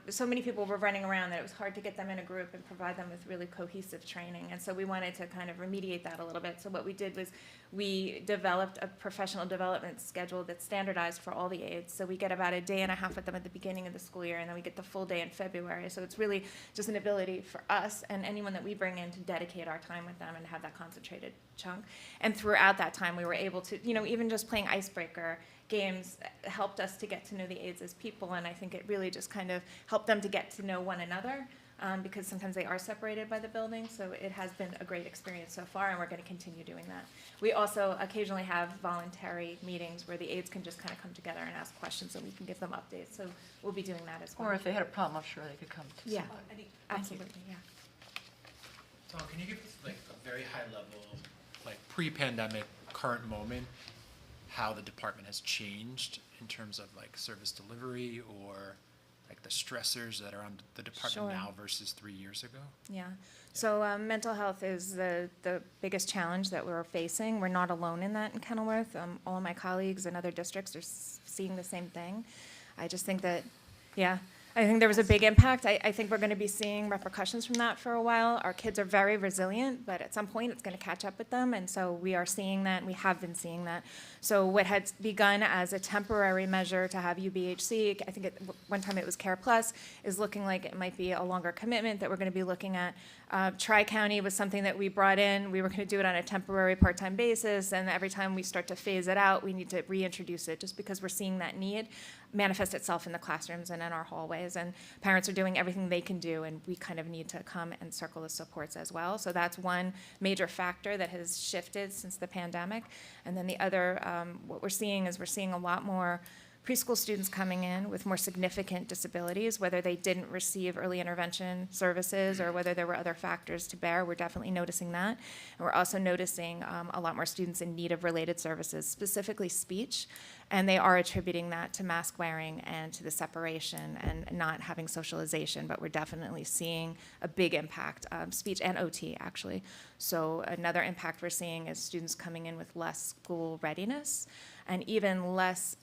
so many people were running around that it was hard to get them in a group and provide them with really cohesive training. And so we wanted to kind of remediate that a little bit. So what we did was we developed a professional development schedule that's standardized for all the aides. So we get about a day and a half with them at the beginning of the school year, and then we get the full day in February. So it's really just an ability for us and anyone that we bring in to dedicate our time with them and have that concentrated chunk. And throughout that time, we were able to, even just playing icebreaker games helped us to get to know the aides as people, and I think it really just kind of helped them to get to know one another, because sometimes they are separated by the building, so it has been a great experience so far, and we're going to continue doing that. We also occasionally have voluntary meetings where the aides can just kind of come together and ask questions, and we can give them updates, so we'll be doing that as well. Or if they had a problem, I'm sure they could come to Yeah, somebody. absolutely, yeah. Tom, can you give us like a very high level, like pre-pandemic, current moment, how the department has changed in terms of like service delivery or like the stressors that are on the department Sure. now versus 3 years ago? Yeah. So mental health is the biggest challenge that we're facing. We're not alone in that in Kenilworth. All of my colleagues in other districts are seeing the same thing. I just think that, yeah, I think there was a big impact. I think we're going to be seeing repercussions from that for a while. Our kids are very resilient, but at some point it's going to catch up with them, and so we are seeing that, and we have been seeing that. So what had begun as a temporary measure to have UBHC, I think at one time it was Care Plus, is looking like it might be a longer commitment that we're going to be looking at. Tri-County was something that we brought in. We were going to do it on a temporary part-time basis, and every time we start to phase it out, we need to reintroduce it just because we're seeing that need manifest itself in the classrooms and in our hallways, and parents are doing everything they can do, and we kind of need to come and circle the supports as well. So that's one major factor that has shifted since the pandemic. And then the other, what we're seeing is we're seeing a lot more preschool students coming in with more significant disabilities, whether they didn't receive early intervention services or whether there were other factors to bear. We're definitely noticing that. And we're also noticing a lot more students in need of related services, specifically speech, and they are attributing that to mask wearing and to the separation and not having socialization, but we're definitely seeing a big impact, speech and OT actually. So another impact we're seeing is students coming in with less school readiness and even less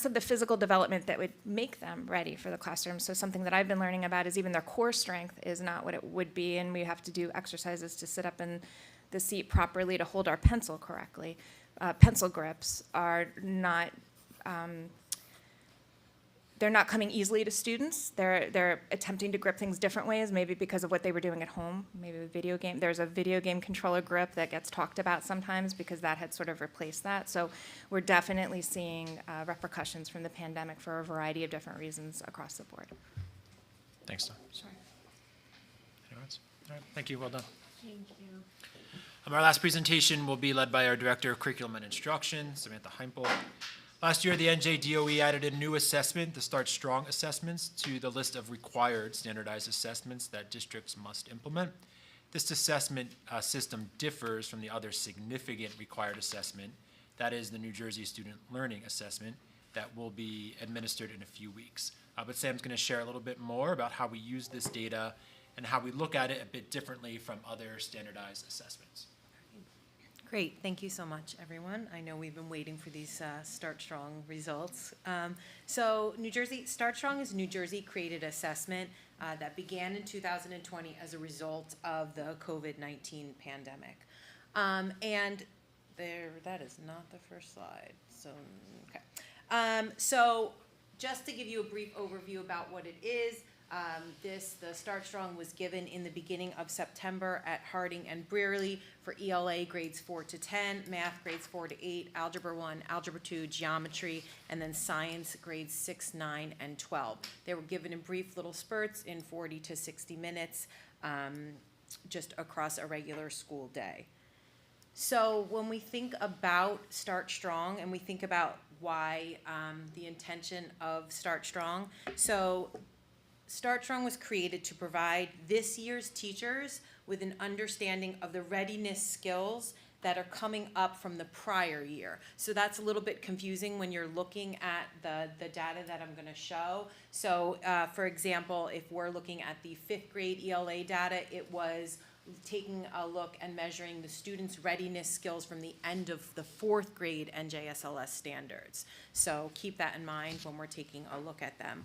of the physical development that would make them ready for the classroom. So something that I've been learning about is even their core strength is not what it would be, and we have to do exercises to sit up in the seat properly to hold our pencil correctly. Pencil grips are not, they're not coming easily to students. They're attempting to grip things different ways, maybe because of what they were doing at home, maybe a video game. There's a video game controller grip that gets talked about sometimes because that had sort of replaced that. So we're definitely seeing repercussions from the pandemic for a variety of different reasons across the board. Thanks, Tom. Sure. Anyone else? All right, thank you, well done. Thank you. Our last presentation will be led by our Director of Curriculum and Instruction, Samantha Heimpel. Last year, the NJDOE added a new assessment, the Start Strong assessments, to the list of required standardized assessments that districts must implement. This assessment system differs from the other significant required assessment, that is the New Jersey Student Learning Assessment, that will be administered in a few weeks. But Sam's going to share a little bit more about how we use this data and how we look at it a bit differently from other standardized assessments. Great, thank you so much, everyone. I know we've been waiting for these Start Strong results. So New Jersey, Start Strong is a New Jersey created assessment that began in 2020 as a result of the COVID-19 pandemic. And that is not the first slide, so, okay. So just to give you a brief overview about what it is, the Start Strong was given in the beginning of September at Harding and Brearley for ELA grades 4 to 10, math grades 4 to 8, algebra 1, algebra 2, geometry, and then science grades 6, 9, and 12. They were given in brief little spurts in 40 to 60 minutes. just across a regular school day. So when we think about Start Strong and we think about why the intention of Start Strong, so Start Strong was created to provide this year's teachers with an understanding of the readiness skills that are coming up from the prior year. So that's a little bit confusing when you're looking at the data that I'm gonna show. So for example, if we're looking at the 5th grade ELA data, it was taking a look and measuring the students' readiness skills from the end of the 4th grade NJSLS standards. So keep that in mind when we're taking a look at them.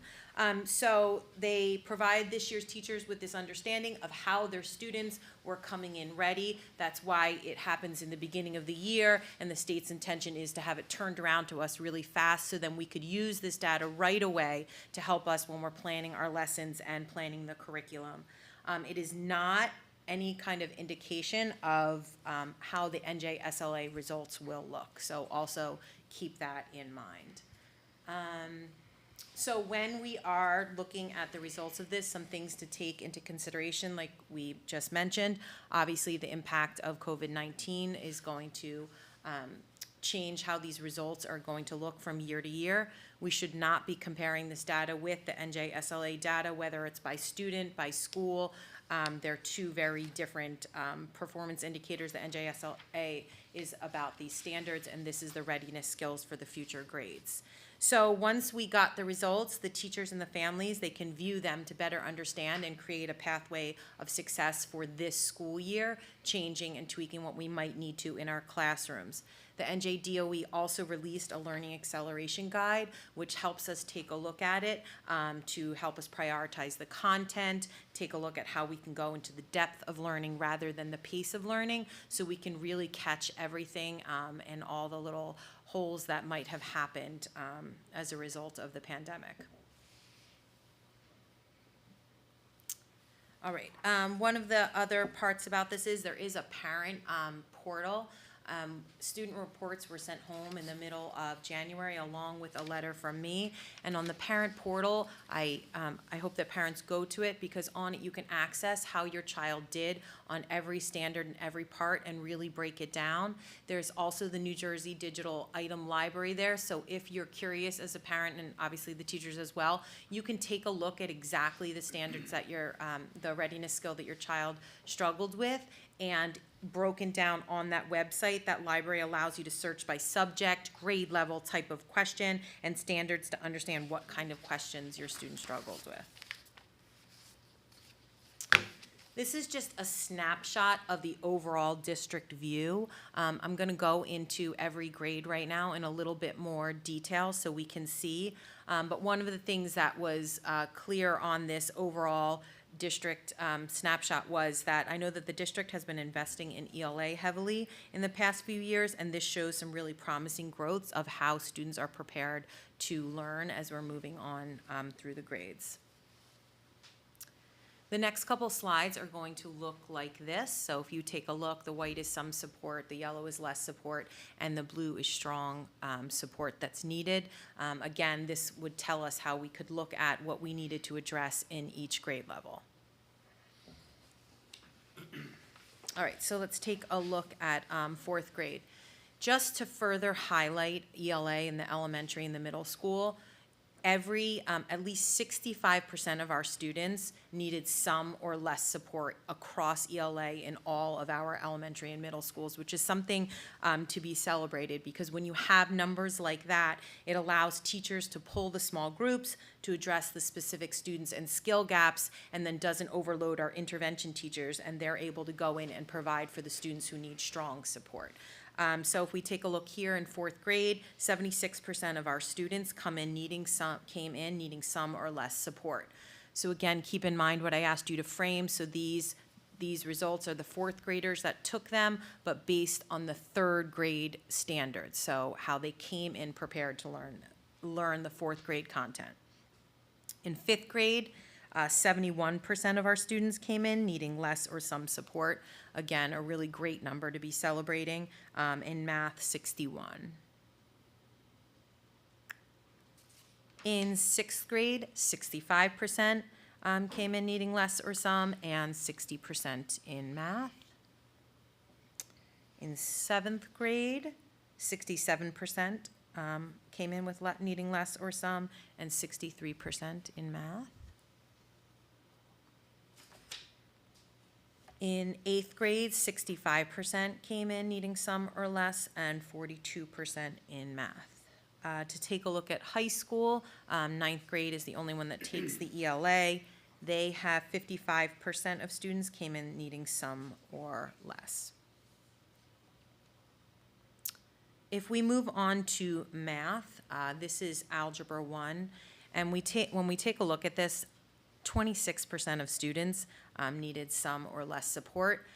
So they provide this year's teachers with this understanding of how their students were coming in ready. That's why it happens in the beginning of the year, and the state's intention is to have it turned around to us really fast so then we could use this data right away to help us when we're planning our lessons and planning the curriculum. It is not any kind of indication of how the NJSLA results will look. So also keep that in mind. So when we are looking at the results of this, some things to take into consideration, like we just mentioned, obviously the impact of COVID-19 is going to change how these results are going to look from year to year. We should not be comparing this data with the NJSLA data, whether it's by student, by school. They're two very different performance indicators. The NJSLA is about these standards, and this is the readiness skills for the future grades. So once we got the results, the teachers and the families, they can view them to better understand and create a pathway of success for this school year, changing and tweaking what we might need to in our classrooms. The NJDOE also released a learning acceleration guide, which helps us take a look at it to help us prioritize the content, take a look at how we can go into the depth of learning rather than the pace of learning, so we can really catch everything and all the little holes that might have happened as a result of the pandemic. All right, one of the other parts about this is there is a parent portal. Student reports were sent home in the middle of January along with a letter from me. And on the parent portal, I hope that parents go to it, because on it you can access how your child did on every standard and every part and really break it down. There's also the New Jersey Digital Item Library there. So if you're curious as a parent, and obviously the teachers as well, you can take a look at exactly the standards that the readiness skill that your child struggled with, and broken down on that website. That library allows you to search by subject, grade level, type of question, and standards to understand what kind of questions your student struggled with. This is just a snapshot of the overall district view. I'm going to go into every grade right now in a little bit more detail so we can see. But one of the things that was clear on this overall district snapshot was that I know that the district has been investing in ELA heavily in the past few years, and this shows some really promising growths of how students are prepared to learn as we're moving on through the grades. The next couple slides are going to look like this. So if you take a look, the white is some support, the yellow is less support, and the blue is strong support that's needed. Again, this would tell us how we could look at what we needed to address in each grade level. All right, so let's take a look at 4th grade. Just to further highlight ELA in the elementary and the middle school, at least 65% of our students needed some or less support across ELA in all of our elementary and middle schools, which is something to be celebrated, because when you have numbers like that, it allows teachers to pull the small groups to address the specific students and skill gaps, and then doesn't overload our intervention teachers, and they're able to go in and provide for the students who need strong support. So if we take a look here in 4th grade, 76% of our students came in needing some or less support. So again, keep in mind what I asked you to frame. So these results are the 4th graders that took them, but based on the 3rd grade standards. So how they came in prepared to learn the 4th grade content. In 5th grade, 71% of our students came in needing less or some support. Again, a really great number to be celebrating. In math, 61. In 6th grade, 65% came in needing less or some, and 60% in math. In 7th grade, 67% came in with needing less or some, and 63% in math. In 8th grade, 65% came in needing some or less, and 42% in math. To take a look at high school, 9th grade is the only one that takes the ELA. They have 55% of students came in needing some or less. If we move on to math, this is Algebra 1, and when we take a look at this, 26% of students needed some or less support.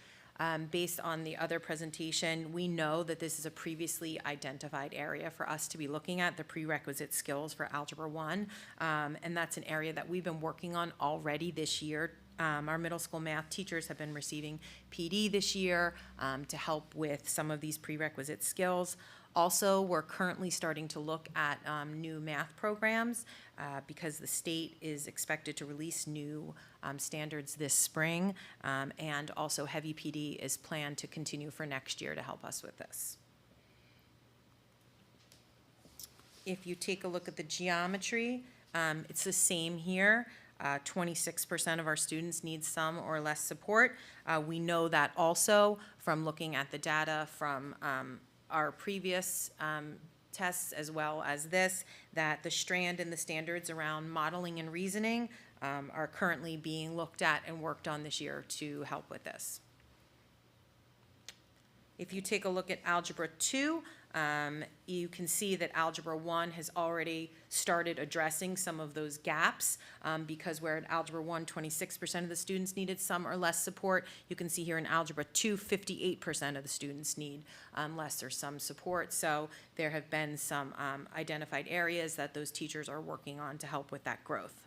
Based on the other presentation, we know that this is a previously identified area for us to be looking at, the prerequisite skills for Algebra 1, and that's an area that we've been working on already this year. Our middle school math teachers have been receiving PD this year to help with some of these prerequisite skills. Also, we're currently starting to look at new math programs because the state is expected to release new standards this spring, and also heavy PD is planned to continue for next year to help us with this. If you take a look at the geometry, it's the same here. 26% of our students need some or less support. We know that also from looking at the data from our previous tests as well as this, that the strand and the standards around modeling and reasoning are currently being looked at and worked on this year to help with this. If you take a look at Algebra 2, you can see that Algebra 1 has already started addressing some of those gaps because where at Algebra 1, 26% of the students needed some or less support, you can see here in Algebra 2, 58% of the students need less or some support. So there have been some identified areas that those teachers are working on to help with that growth.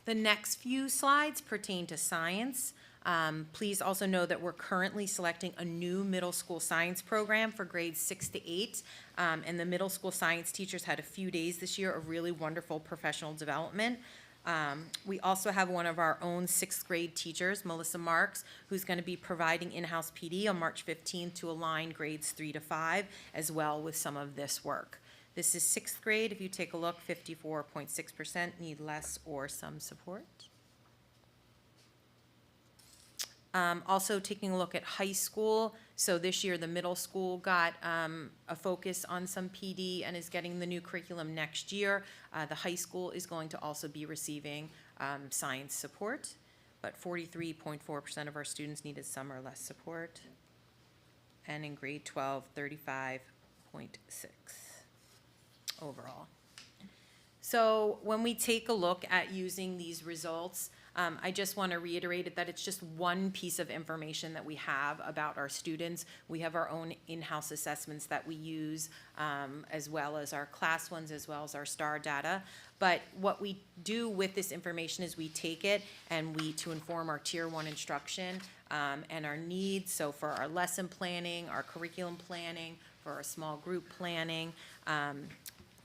The next few slides pertain to science. Please also know that we're currently selecting a new middle school science program for grades 6 to 8. And the middle school science teachers had a few days this year of really wonderful professional development. We also have one of our own 6th grade teachers, Melissa Marks, who's going to be providing in-house PD on March 15th to align grades 3 to 5 as well with some of this work. This is 6th grade. If you take a look, 54.6% need less or some support. Also taking a look at high school. So this year the middle school got a focus on some PD and is getting the new curriculum next year. The high school is going to also be receiving science support, but 43.4% of our students needed some or less support. And in grade 12, 35.6 overall. So when we take a look at using these results, I just want to reiterate that it's just one piece of information that we have about our students. We have our own in-house assessments that we use, as well as our class ones, as well as our STAR data. But what we do with this information is we take it and to inform our Tier 1 instruction and our needs. So for our lesson planning, our curriculum planning, for our small group planning.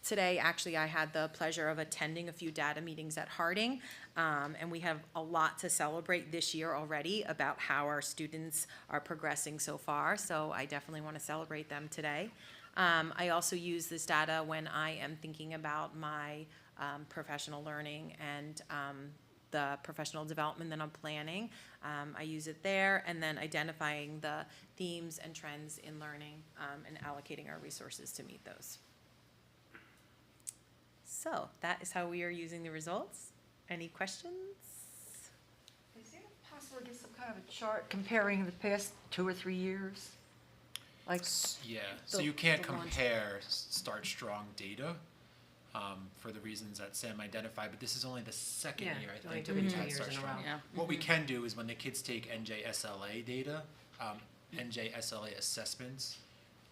Today, actually, I had the pleasure of attending a few data meetings at Harding, and we have a lot to celebrate this year already about how our students are progressing so far, so I definitely want to celebrate them today. I also use this data when I am thinking about my professional learning and the professional development that I'm planning. I use it there, and then identifying the themes and trends in learning and allocating our resources to meet those. So that is how we are using the results. Any questions? Is it possible to get some kind of a chart comparing the past 2 or 3 years? Like, Yeah, so you can't compare Start Strong data for the reasons that Sam identified, but this is only the second Yeah, year, I only think, took that it we've 2 had years Start in a Strong. row. Yeah. What we can do is when the kids take NJSLA data, NJSLA assessments,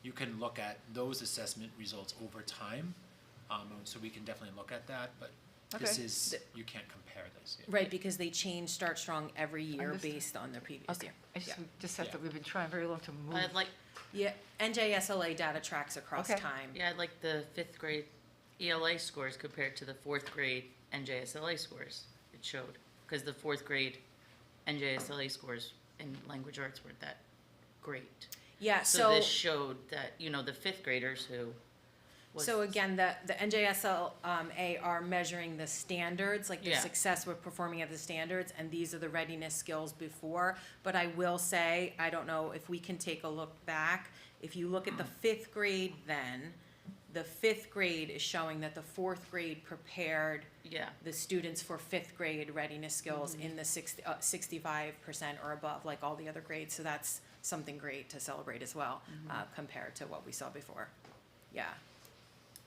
you can look at those assessment results over time. So we can definitely look at that, but this Okay. is, you can't compare this. Yeah. Right, because they change Start Strong every year Understood. based on their previous okay, year. I just, Yeah. just have Yeah. that we've been trying very long to move. I'd like, Yeah, NJSLA data tracks across Okay. time. yeah, I'd like the 5th grade ELA scores compared to the fourth grade NJSLA scores, it showed. Because the fourth grade NJSLA scores in language arts weren't that great. Yeah, So this showed that, you know, the fifth graders who was. So again, the NJSLA are measuring the standards, like the Yeah. success with performing at the standards, and these are the readiness skills before. But I will say, I don't know if we can take a look back. If you look at the fifth grade then, the fifth grade is showing that the fourth grade prepared Yeah. the students for fifth grade readiness skills in the 65% or above, like all the other grades. So that's something great to celebrate as well, compared to what we saw before. Yeah.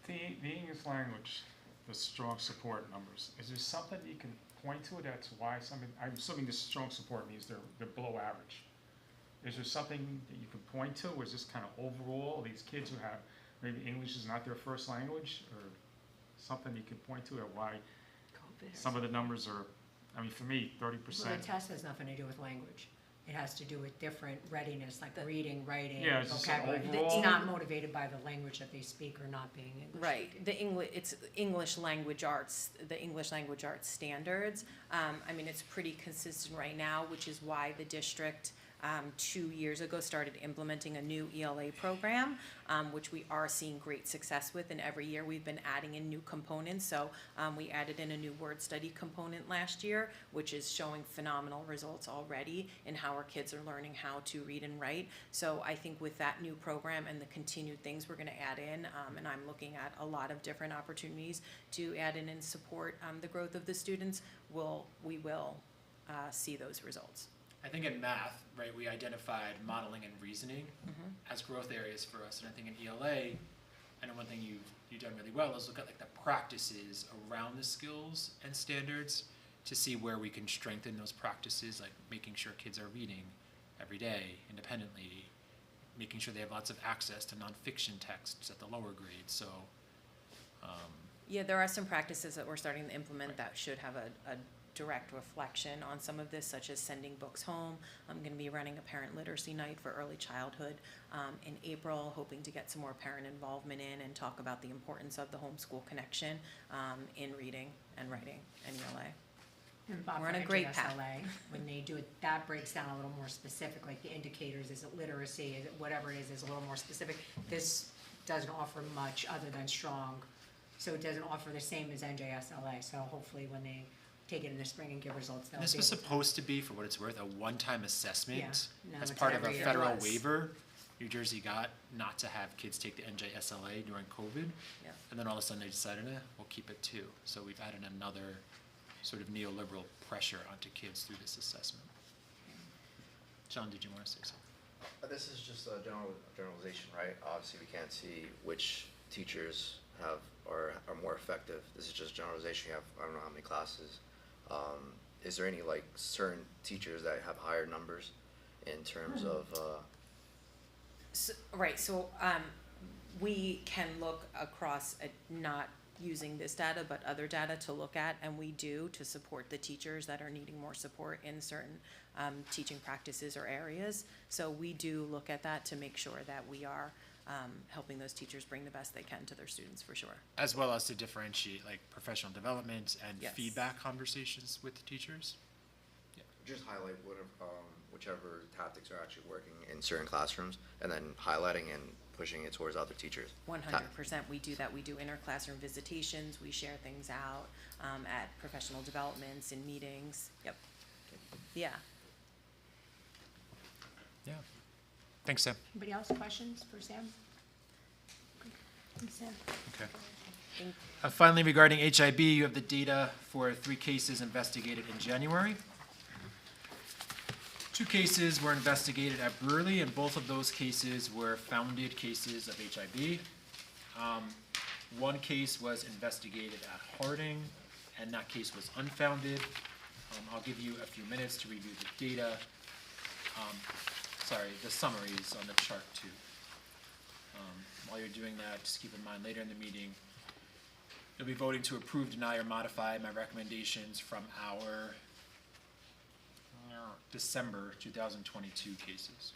The English language, the strong support numbers, is there something you can point to that's why something, I'm assuming this strong support means they're below average. Is there something that you can point to, or is this kind of overall, these kids who have, maybe English is not their first language, or something you can point to, or why some of the numbers are, I mean, for me, 30%. Well, the test has nothing to do with language. It has to do with different readiness, like reading, writing, Yeah, it's just an vocabulary. overall- It's not motivated by the language that they speak or not being English. Right, it's English language arts, the English language arts standards. I mean, it's pretty consistent right now, which is why the district, 2 years ago started implementing a new ELA program, which we are seeing great success with, and every year we've been adding in new components. So we added in a new word study component last year, which is showing phenomenal results already in how our kids are learning how to read and write. So I think with that new program and the continued things we're gonna add in, and I'm looking at a lot of different opportunities to add in and support the growth of the students, we will see those results. I think in math, right, we identified modeling and reasoning as growth areas for us. And I think in ELA, I know one thing you've done really well is look at like the practices around the skills and standards to see where we can strengthen those practices, like making sure kids are reading every day independently, making sure they have lots of access to nonfiction texts at the lower grades. So, Yeah, there are some practices that we're starting to implement that should have a direct reflection on some of this, such as sending books home. I'm going to be running a parent literacy night for early childhood in April, hoping to get some more parent involvement in and talk about the importance of the homeschool connection in reading and writing and ELA. And Bob, We're on for a great path. NJSLA, when they do it, that breaks down a little more specific, like the indicators, is it literacy, is it whatever it is a little more specific. This doesn't offer much other than strong, so it doesn't offer the same as NJSLA, so hopefully when they take it in the spring and give results, they'll be this was able to- supposed to be, for what it's worth, a one-time assessment Yeah. No, as it's part of a every year. federal It was. waiver New Jersey got not to have kids take the NJSLA during COVID. Yeah. And then all of a sudden they decided, we'll keep it too. So we've added another sort of neoliberal pressure onto kids through this assessment. John, did you want to say something? This is just a generalization, right? Obviously, we can't see which teachers have are more effective. This is just generalization. You have, I don't know how many classes. Is there any like certain teachers that have higher numbers in terms of? So we can look across, not using this data, but other data to look at, and we do, to support the teachers that are needing more support in certain teaching practices or areas. So we do look at that to make sure that we are helping those teachers bring the best they can to their students, for sure. As well as to differentiate like professional development and Yes. feedback conversations with the teachers. Just highlight whichever tactics are actually working in certain classrooms, and then highlighting and pushing it towards other teachers. 100%, we do that. We do interclassroom visitations, we share things out at professional developments, in meetings. Yep. Yeah. Yeah. Thanks, Sam. Anybody else, questions for Sam? Sam? Okay. Finally, regarding HIB, you have the data for 3 cases investigated in January. 2 cases were investigated at Brewerly, and both of those cases were founded cases of HIB. 1 case was investigated at Harding, and that case was unfounded. I'll give you a few minutes to review the data. The summaries on the chart too. While you're doing that, just keep in mind later in the meeting, you'll be voting to approve, deny, or modify my recommendations from our December 2022 cases.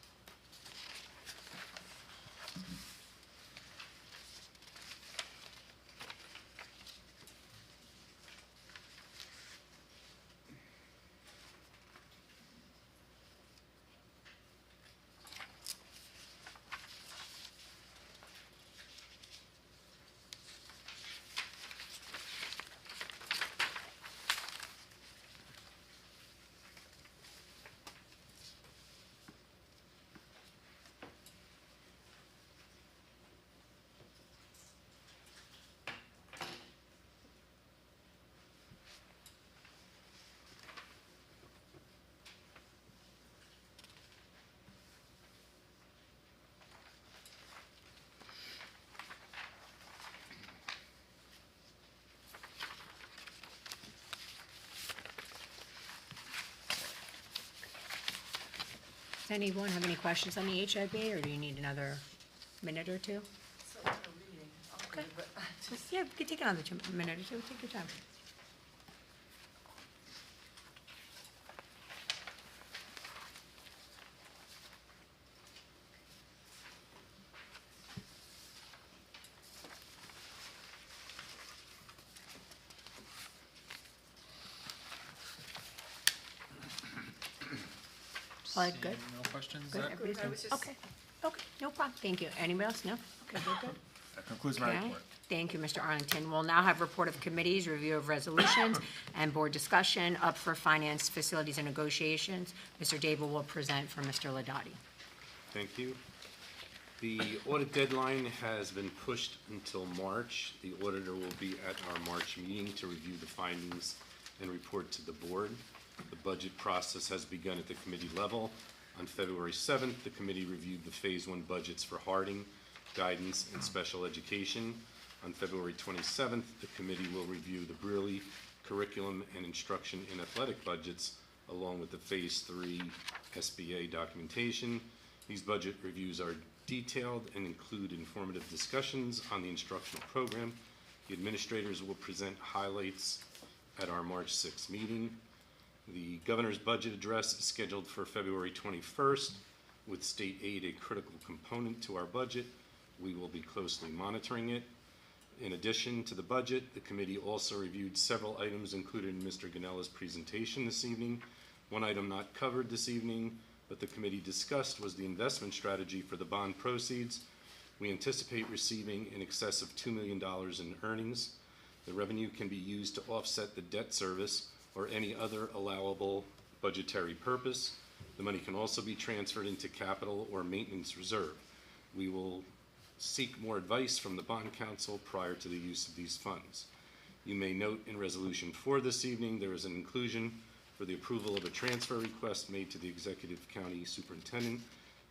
Does anyone have any questions on the HIB, or do you need another minute or two? So, I'm reading, okay, but I just, Yeah, you can take another minute or two, take your time. All right, good. Seeing no questions, Good, that everybody's I good? was just- Okay, okay, no problem, thank you. Anybody else? No? Okay, we're good. concludes my Okay. report. Thank you, Mr. Arlington. We'll now have report of committees, review of resolutions, and board discussion up for finance, facilities, and negotiations. Mr. Dable will present for Mr. Ladati. Thank you. The audit deadline has been pushed until March. The auditor will be at our March meeting to review the findings and report to the board. The budget process has begun at the committee level. On February 7th, the committee reviewed the Phase 1 budgets for Harding, Guidance, and Special Education. On February 27th, the committee will review the Brearley curriculum and instruction in athletic budgets, along with the Phase 3 SBA documentation. These budget reviews are detailed and include informative discussions on the instructional program. The administrators will present highlights at our March 6th meeting. The governor's budget address is scheduled for February 21st. With state aid a critical component to our budget, we will be closely monitoring it. In addition to the budget, the committee also reviewed several items included in Mr. Ganella's presentation this evening. One item not covered this evening, but the committee discussed, was the investment strategy for the bond proceeds. We anticipate receiving in excess of $2 million in earnings. The revenue can be used to offset the debt service or any other allowable budgetary purpose. The money can also be transferred into capital or maintenance reserve. We will seek more advice from the bond council prior to the use of these funds. You may note in resolution 4 this evening, there is an inclusion for the approval of a transfer request made to the executive county superintendent.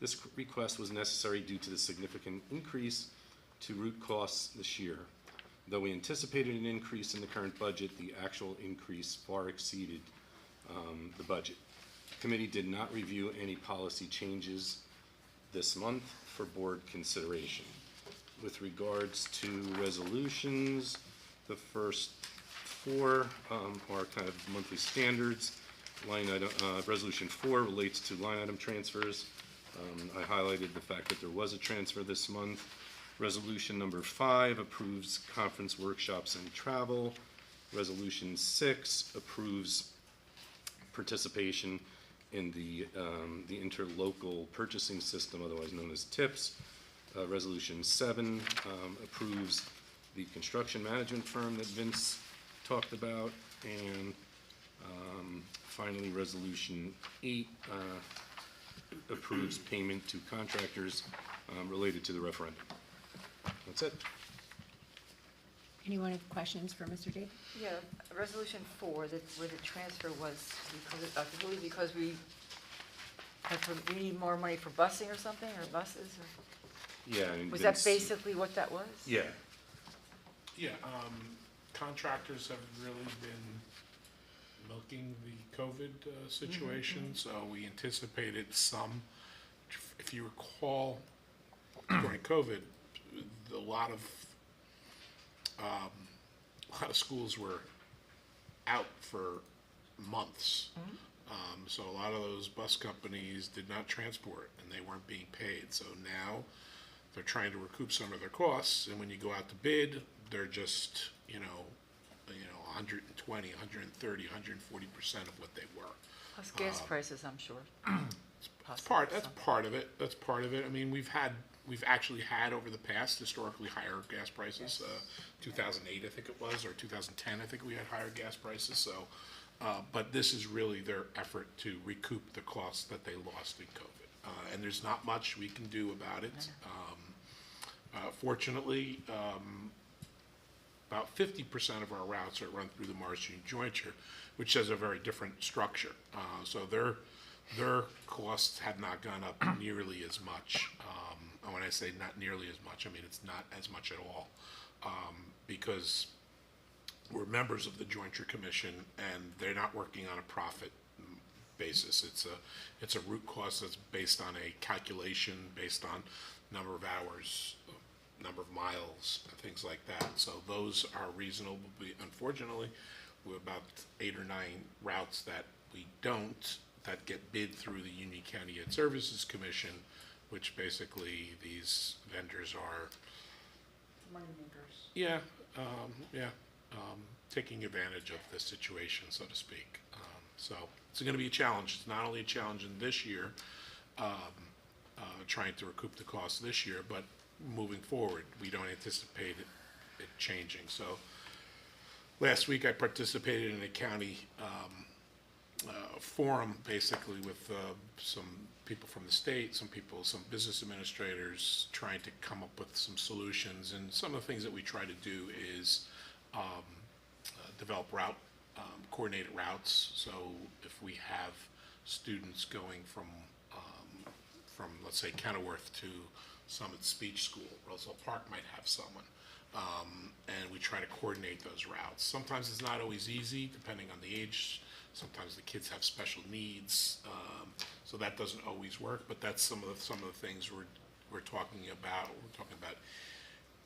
This request was necessary due to the significant increase to route costs this year. Though we anticipated an increase in the current budget, the actual increase far exceeded the budget. The committee did not review any policy changes this month for board consideration. With regards to resolutions, the first 4 are kind of monthly standards. Line item, resolution 4 relates to line item transfers. I highlighted the fact that there was a transfer this month. Resolution number 5 approves conference, workshops, and travel. Resolution 6 approves participation in the interlocal purchasing system, otherwise known as TIPS. Resolution 7 approves the construction management firm that Vince talked about. And finally, Resolution 8 approves payment to contractors related to the referendum. That's it. Anyone have questions for Mr. Dable? yeah, resolution 4, that, where the transfer was, because, I believe because we need more money for busing or something, or buses, or? Yeah. and Was that Vince- basically what that was? Yeah. Yeah, contractors have really been milking the COVID situation, so we anticipated some. If you recall, during COVID, a lot of schools were out for months. So a lot of those bus companies did not transport, and they weren't being paid. So now they're trying to recoup some of their costs, and when you go out to bid, they're just, 120, 130, 140% of what they were. Plus gas prices, I'm sure. That's part of it. That's part of it. I mean, we've actually had over the past historically higher gas prices. 2008, I think it was, or 2010, I think we had higher gas prices. So, but this is really their effort to recoup the costs that they lost in COVID. And there's not much we can do about it. Fortunately, about 50% of our routes are run through the Marston Jointure, which has a very different structure. So their costs have not gone up nearly as much. And when I say not nearly as much, I mean it's not as much at all, because we're members of the Jointure Commission, and they're not working on a profit basis. It's a root cost that's based on a calculation, based on number of hours, number of miles, and things like that. So those are reasonable. Unfortunately, we have about 8 or 9 routes that we don't, that get bid through the Union County Ed Services Commission, which basically these vendors are, Moneymakers. taking advantage of the situation, so to speak. So it's going to be a challenge. It's not only a challenge in this year, trying to recoup the cost this year, but moving forward, we don't anticipate it changing. So last week I participated in a county forum, basically with some people from the state, some business administrators, trying to come up with some solutions. And some of the things that we try to do is develop coordinated routes. So if we have students going from let's say Kenilworth to Summit Speech School, Roselle Park might have someone, and we try to coordinate those routes. Sometimes it's not always easy, depending on the age. Sometimes the kids have special needs, so that doesn't always work. But that's some of the things we're talking about. We're talking about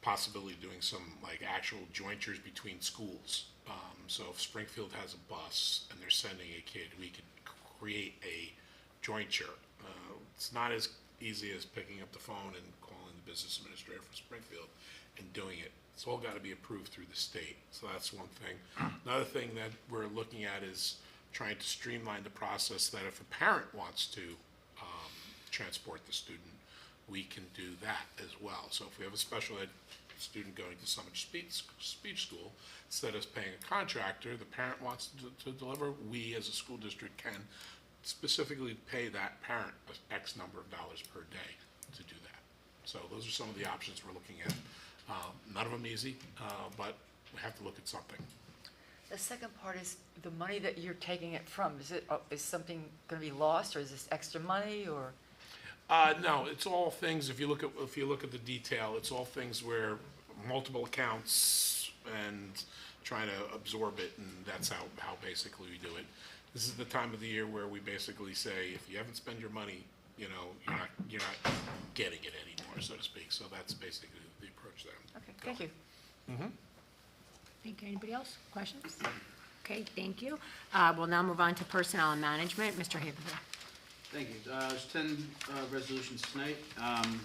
possibility of doing some like actual jointures between schools. So if Springfield has a bus and they're sending a kid, we could create a jointure. It's not as easy as picking up the phone and calling the business administrator for Springfield and doing it. It's all got to be approved through the state. So that's one thing. Another thing that we're looking at is trying to streamline the process that if a parent wants to transport the student, we can do that as well. So if we have a special ed student going to Summit Speech School, instead of paying a contractor, the parent wants to deliver, we as a school district can specifically pay that parent X number of dollars per day to do that. So those are some of the options we're looking at. None of them easy, but we have to look at something. The second part is the money that you're taking it from. Is something going to be lost, or is this extra money, or? No, it's all things, if you look at the detail, it's all things where multiple accounts and trying to absorb it, and that's how basically we do it. This is the time of the year where we basically say, if you haven't spent your money, you're not getting it anymore, so to speak. So that's basically the approach there. Okay, thank you. Thank you. Anybody else? Questions? Okay, thank you. We'll now move on to personnel and management. Mr. Haberville. Thank you. There's 10 resolutions tonight.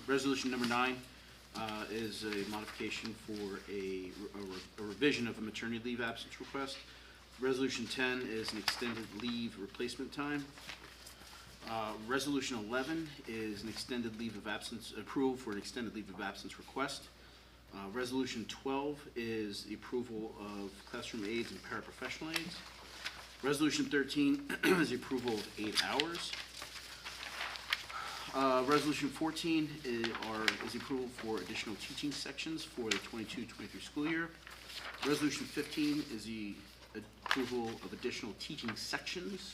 Resolution number 9 is a modification for a revision of a maternity leave absence request. Resolution 10 is an extended leave replacement time. Resolution 11 is an extended leave of absence, approval for an extended leave of absence request. Resolution 12 is the approval of classroom aides and paraprofessional aides. Resolution 13 is the approval of 8 hours. Resolution 14 is the approval for additional teaching sections for the 22-23 school year. Resolution 15 is the approval of additional teaching sections.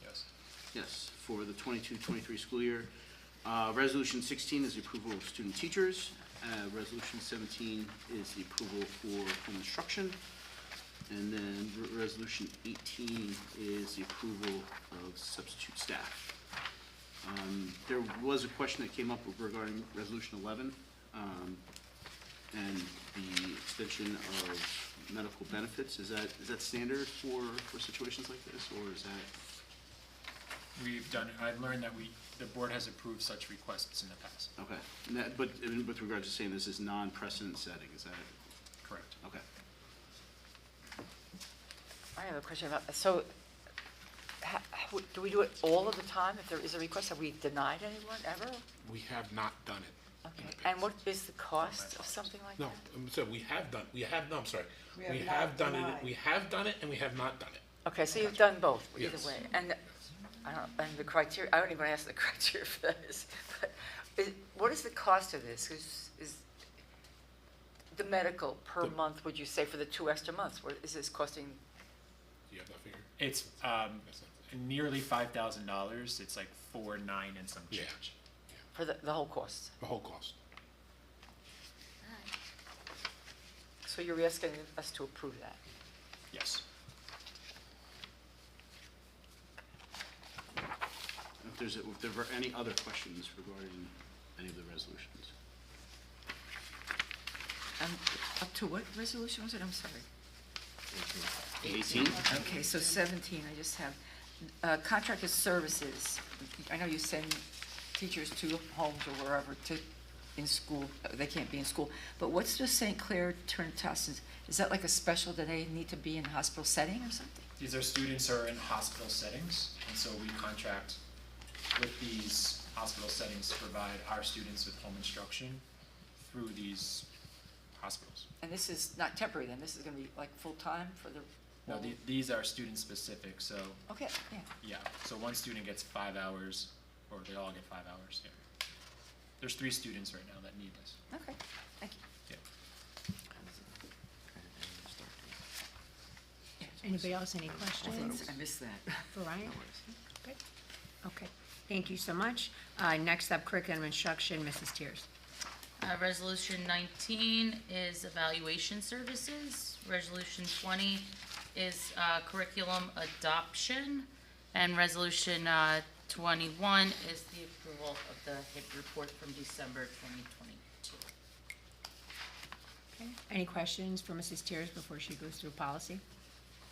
Yes. Yes, for the 22-23 school year. Resolution 16 is the approval of student teachers. Resolution 17 is the approval for home instruction. And then resolution 18 is the approval of substitute staff. There was a question that came up regarding resolution 11, and the extension of medical benefits. Is that standard for situations like this, or is that? We've done, I've learned that the board has approved such requests in the past. Okay, and but with regard to saying this is non-precedent setting, is that? Correct. Okay. I have a question about, so do we do it all of the time if there is a request? Have we denied anyone ever? We have not done it. Okay, and what is the cost of something like that? No, so we have done it, and we have not done it. Okay, so you've done both, either Yes. way. And I don't know, and the criteria, I don't even ask the criteria for this, but what is the cost of this? Is the medical per month, would you say, for the 2 extra months? What is this costing? Do you have that figure? It's nearly $5,000. It's like $4,900 and some change. Yeah. For the whole cost? The whole cost. So you're asking us to approve that? Yes. if there were any other questions regarding any of the resolutions. Up to what resolution was it? I'm sorry. 18? Okay, so 17, I just have, contracted services. I know you send teachers to homes or wherever in school, they can't be in school, but what's the St. Clair Trinitas? Is that like a special, that they need to be in a hospital setting or something? These are students who are in hospital settings, and so we contract with these hospital settings to provide our students with home instruction through these hospitals. And this is not temporary then, this is gonna be like full-time for the? No, these are student-specific, so, Okay, yeah. yeah, so one student gets 5 hours, or they all get 5 hours, yeah. There's 3 students right now that need this. Okay, thank you. Anybody else, any I questions? missed that. For Ryan? Good. Okay, thank you so much. Next up, curriculum instruction, Mrs. Tiers. Resolution 19 is evaluation services. Resolution 20 is curriculum adoption. And Resolution 21 is the approval of the HIT report from December 2022. Okay, any questions for Mrs. Tiers before she goes through policy?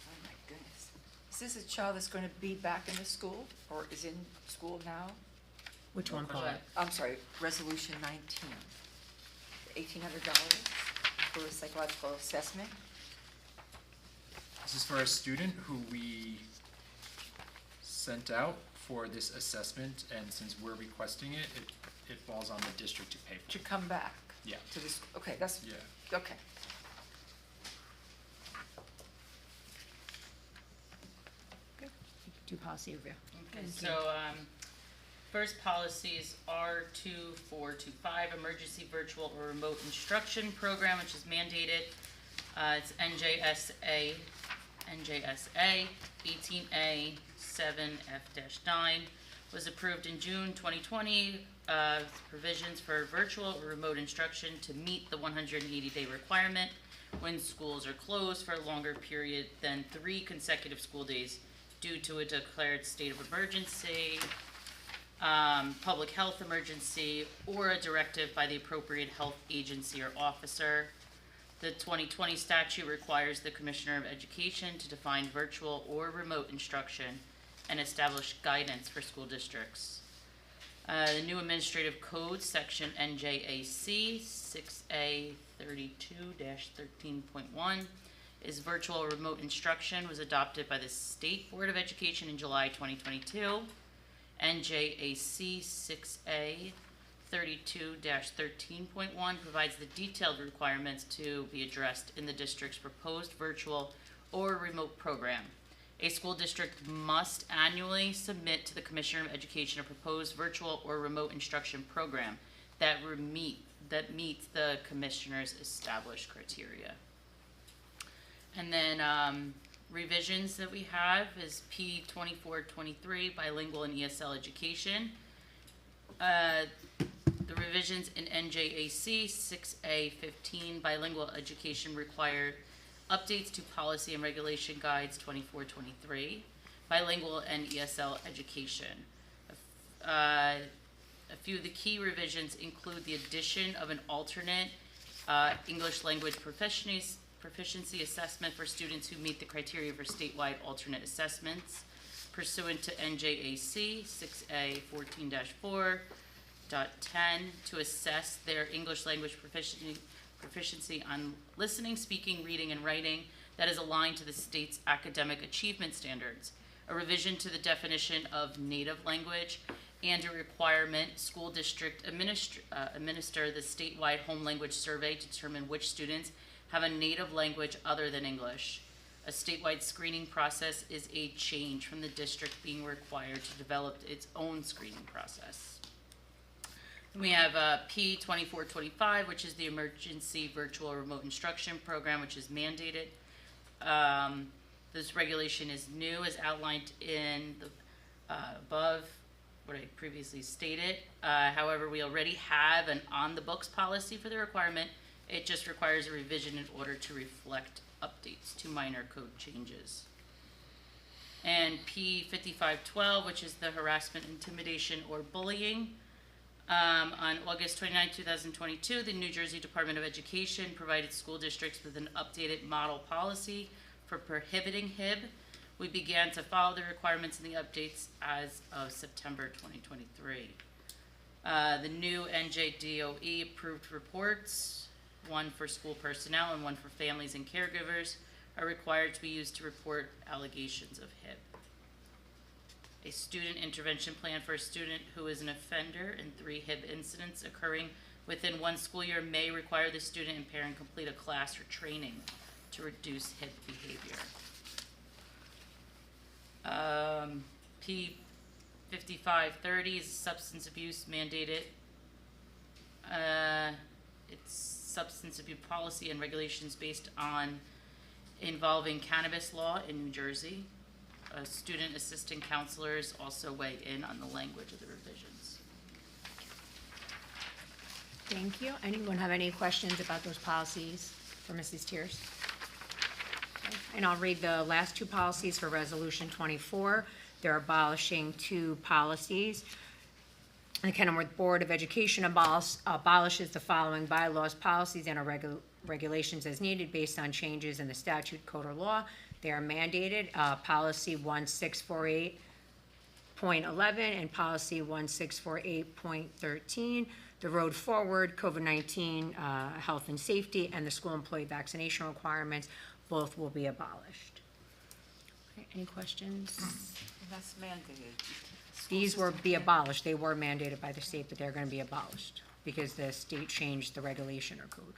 Oh my goodness. Is this a child that's gonna be back in the school, or is in school now? Which one, Paul? I'm sorry, resolution 19. $1,800 for a psychological assessment. This is for a student who we sent out for this assessment, and since we're requesting it, it falls on the district to pay for. To come back? Yeah. To this, okay, that's, Yeah. okay. Good. Do policy review. Okay, so, first policies R2425, emergency virtual or remote instruction program, which is mandated. It's NJSA 18A 7F-9, was approved in June 2020. Provisions for virtual or remote instruction to meet the 180-day requirement when schools are closed for a longer period than 3 consecutive school days due to a declared state of emergency, public health emergency, or a directive by the appropriate health agency or officer. The 2020 statute requires the Commissioner of Education to define virtual or remote instruction and establish guidance for school districts. The new administrative code, section NJAC 6A 32-13.1, is virtual or remote instruction, was adopted by the State Board of Education in July 2022. NJAC 6A 32-13.1 provides the detailed requirements to be addressed in the district's proposed virtual or remote program. A school district must annually submit to the Commissioner of Education a proposed virtual or remote instruction program that meets the Commissioner's established criteria. And then revisions that we have is P2423, bilingual and ESL education. The revisions in NJAC 6A15, bilingual education, require updates to policy and regulation guides 2423, bilingual and ESL education. A few of the key revisions include the addition of an alternate English language proficiency assessment for students who meet the criteria for statewide alternate assessments pursuant to NJAC 6A 14-4.10 to assess their English language proficiency on listening, speaking, reading, and writing that is aligned to the state's academic achievement standards. A revision to the definition of native language and a requirement school district administer the statewide home language survey to determine which students have a native language other than English. A statewide screening process is a change from the district being required to develop its own screening process. We have P2425, which is the emergency virtual remote instruction program, which is mandated. This regulation is new, as outlined in the above what I previously stated. However, we already have an on-the-books policy for the requirement. It just requires a revision in order to reflect updates to minor code changes. and P 5512, which is the harassment, intimidation, or bullying. On August 29, 2022, the New Jersey Department of Education provided school districts with an updated model policy for prohibiting HIB. We began to follow the requirements and the updates as of September 2023. The new NJDOE approved reports, one for school personnel and one for families and caregivers, are required to be used to report allegations of HIB. A student intervention plan for a student who is an offender in 3 HIB incidents occurring within 1 school year may require the student and parent complete a class or training to reduce HIB behavior. P 5530 is substance abuse mandated. It's substance abuse policy and regulations based on involving cannabis law in New Jersey. Student assistant counselors also weigh in on the language of the revisions. Thank you. Anyone have any questions about those policies for Mrs. Tiers? Okay. And I'll read the last 2 policies for Resolution 24. They're abolishing 2 policies. The Kenilworth Board of Education abolishes the following bylaws, policies, and regulations as needed based on changes in the statute, code, or law. They are mandated, policy 1648.11 and policy 1648.13. The road forward, COVID-19 health and safety, and the school employee vaccination requirements, both will be abolished. Okay, any questions? That's mandated. These will be abolished. They were mandated by the state, but they're going to be abolished because the state changed the regulation or code.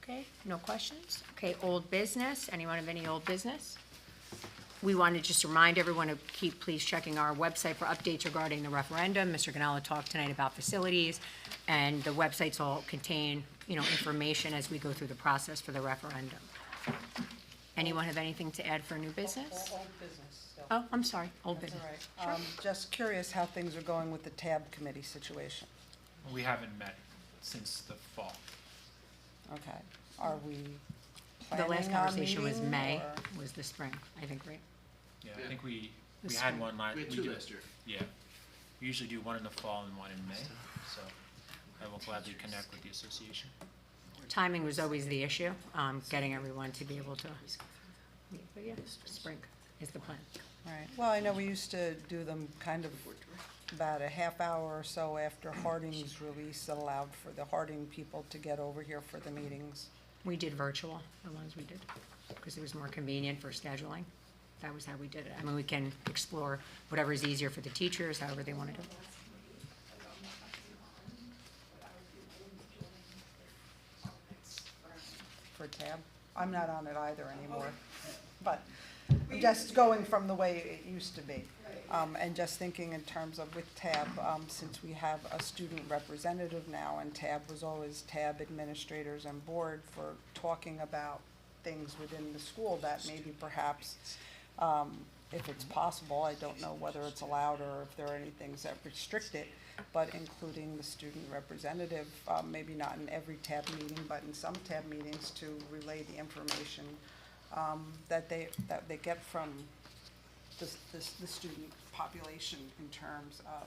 Okay, no questions? Okay, old business. Anyone have any old business? We want to just remind everyone to keep please checking our website for updates regarding the referendum. Mr. Ganella talked tonight about facilities, and the websites will contain, information as we go through the process for the referendum. Anyone have anything to add for new business? Old business still. Oh, I'm sorry, old That's business. all right. Just curious how things are going with the TAB committee situation. We haven't met since the fall. Okay. Are we The last planning on conversation was meeting, May, or- was the spring, I think, right? Yeah, I think we This had spring. one last. We had 2 last year. Yeah. We usually do one in the fall and one in May, so I will gladly connect with the association. Timing was always the issue, getting everyone to be able to meet, but yeah, spring is the plan. Right. Well, I know we used to do them kind of about a half hour or so after Harding's release that allowed for the Harding people to get over here for the meetings. We did virtual, the ones we did, because it was more convenient for scheduling. That was how we did it. I mean, we can explore whatever is easier for the teachers, however they want to do it. For TAB. I'm not on it either anymore, but I'm just going from the way it used to be. And just thinking in terms of with TAB, since we have a student representative now, and TAB was always TAB administrators and board for talking about things within the school that maybe perhaps, if it's possible, I don't know whether it's allowed or if there are any things that restrict it, but including the student representative, maybe not in every TAB meeting, but in some TAB meetings to relay the information that they get from the student population in terms of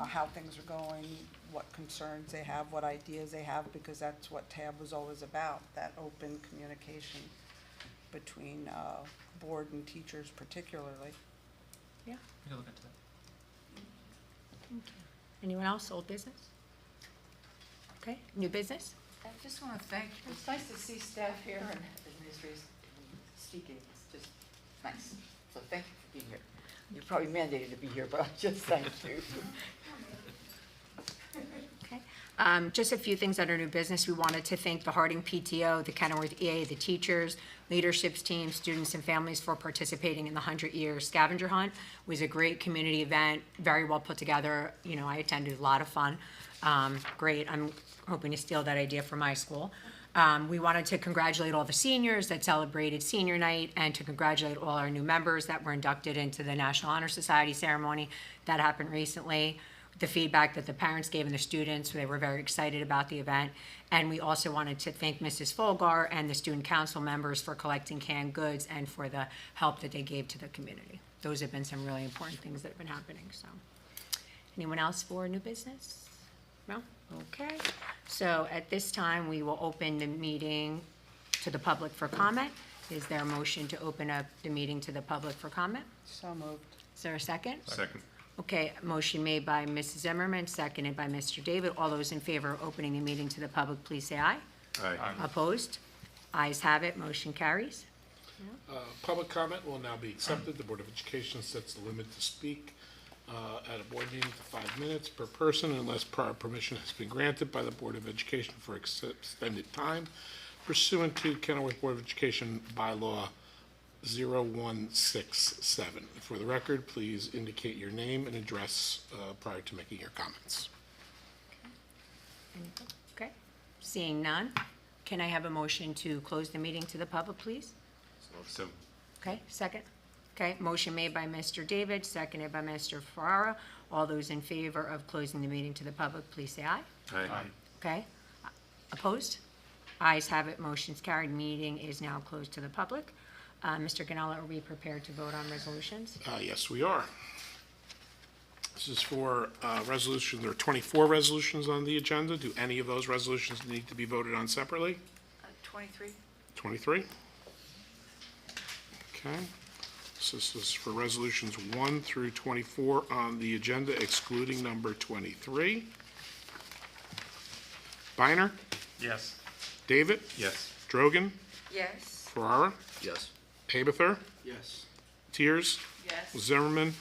how things are going, what concerns they have, what ideas they have, because that's what TAB was always about, that open communication between board and teachers particularly. Yeah. We can look into that. Thank you. Anyone else, old business? Okay, new business? I just want to thank you. It's nice to see staff here and administrators speaking. It's just nice. So thank you for being here. You're probably mandated to be here, but I just thank you. Okay. Just a few things under new business. We wanted to thank the Harding PTO, the Kenilworth EA, the teachers, leaderships team, students, and families for participating in the 100-year scavenger hunt. It was a great community event, very well put together. I attended, a lot of fun. Great. I'm hoping to steal that idea for my school. We wanted to congratulate all the seniors that celebrated senior night and to congratulate all our new members that were inducted into the National Honor Society ceremony. That happened recently. the feedback that the parents gave and the students. They were very excited about the event. And we also wanted to thank Mrs. Folgar and the student council members for collecting canned goods and for the help that they gave to the community. Those have been some really important things that have been happening, so. Anyone else for new business? No? Okay. So at this time, we will open the meeting to the public for comment. Is there a motion to open up the meeting to the public for comment? So moved. Is there a second? Second. Okay, motion made by Mrs. Zimmerman, seconded by Mr. David. All those in favor of opening the meeting to the public, please say aye. Aye. Opposed? Ayes have it, motion carries. Public comment will now be accepted. The Board of Education sets the limit to speak at a board meeting to 5 minutes per person unless prior permission has been granted by the Board of Education for extended time pursuant to Kenilworth Board of Education bylaw 0167. For the record, please indicate your name and address prior to making your comments. Okay, seeing none, can I have a motion to close the meeting to the public, please? So, Okay, second? Okay, motion made by Mr. David, seconded by Mr. Ferrara. All those in favor of closing the meeting to the public, please say aye. aye. Okay, opposed? Ayes have it, motion's carried, meeting is now closed to the public. Mr. Ganella, are we prepared to vote on resolutions? Yes, we are. This is for resolution, there are 24 resolutions on the agenda. Do any of those resolutions need to be voted on separately? 23? 23? Okay. So this is for resolutions 1 through 24 on the agenda, excluding number 23. Biner? Yes. David? Yes. Drogan? Yes. Ferrara? Yes. Abather? Yes. Tiers? Yes. Zimmerman?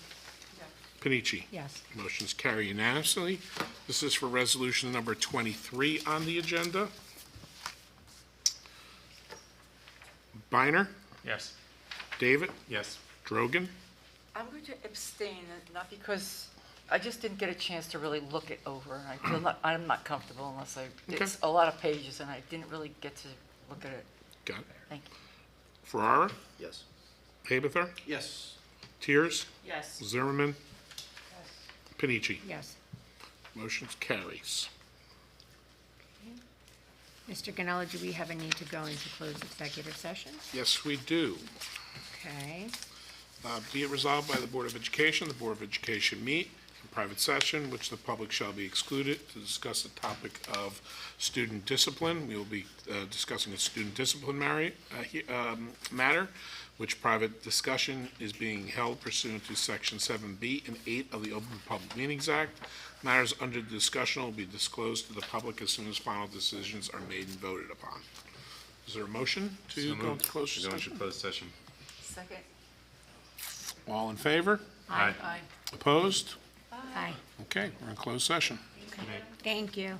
Panici? Yes. Motion's carry unanimously. This is for resolution number 23 on the agenda. Biner? Yes. David? Yes. Drogan? I'm going to abstain, not because I just didn't get a chance to really look it over. And I feel not, I'm not comfortable unless it's a lot of pages and I didn't really get to look at it. Got it. Thank you. Ferrara? Yes. Abather? Yes. Tiers? Yes. Zimmerman? Panici? Yes. Motion's carries. Mr. Ganella, do we have a need to go into closed executive session? Yes, we do. Okay. Be it resolved by the Board of Education, the Board of Education meet in private session, which the public shall be excluded to discuss the topic of student discipline. We will be discussing a student discipline matter, which private discussion is being held pursuant to Section 7B and 8 of the Open Public Meetings Act. Matters under discussion will be disclosed to the public as soon as final decisions are made and voted upon. Is there a motion to So go moved. into closed Go into session? closed session. Second. All in favor? Aye. Opposed? Aye. Okay, we're in closed session. Thank you.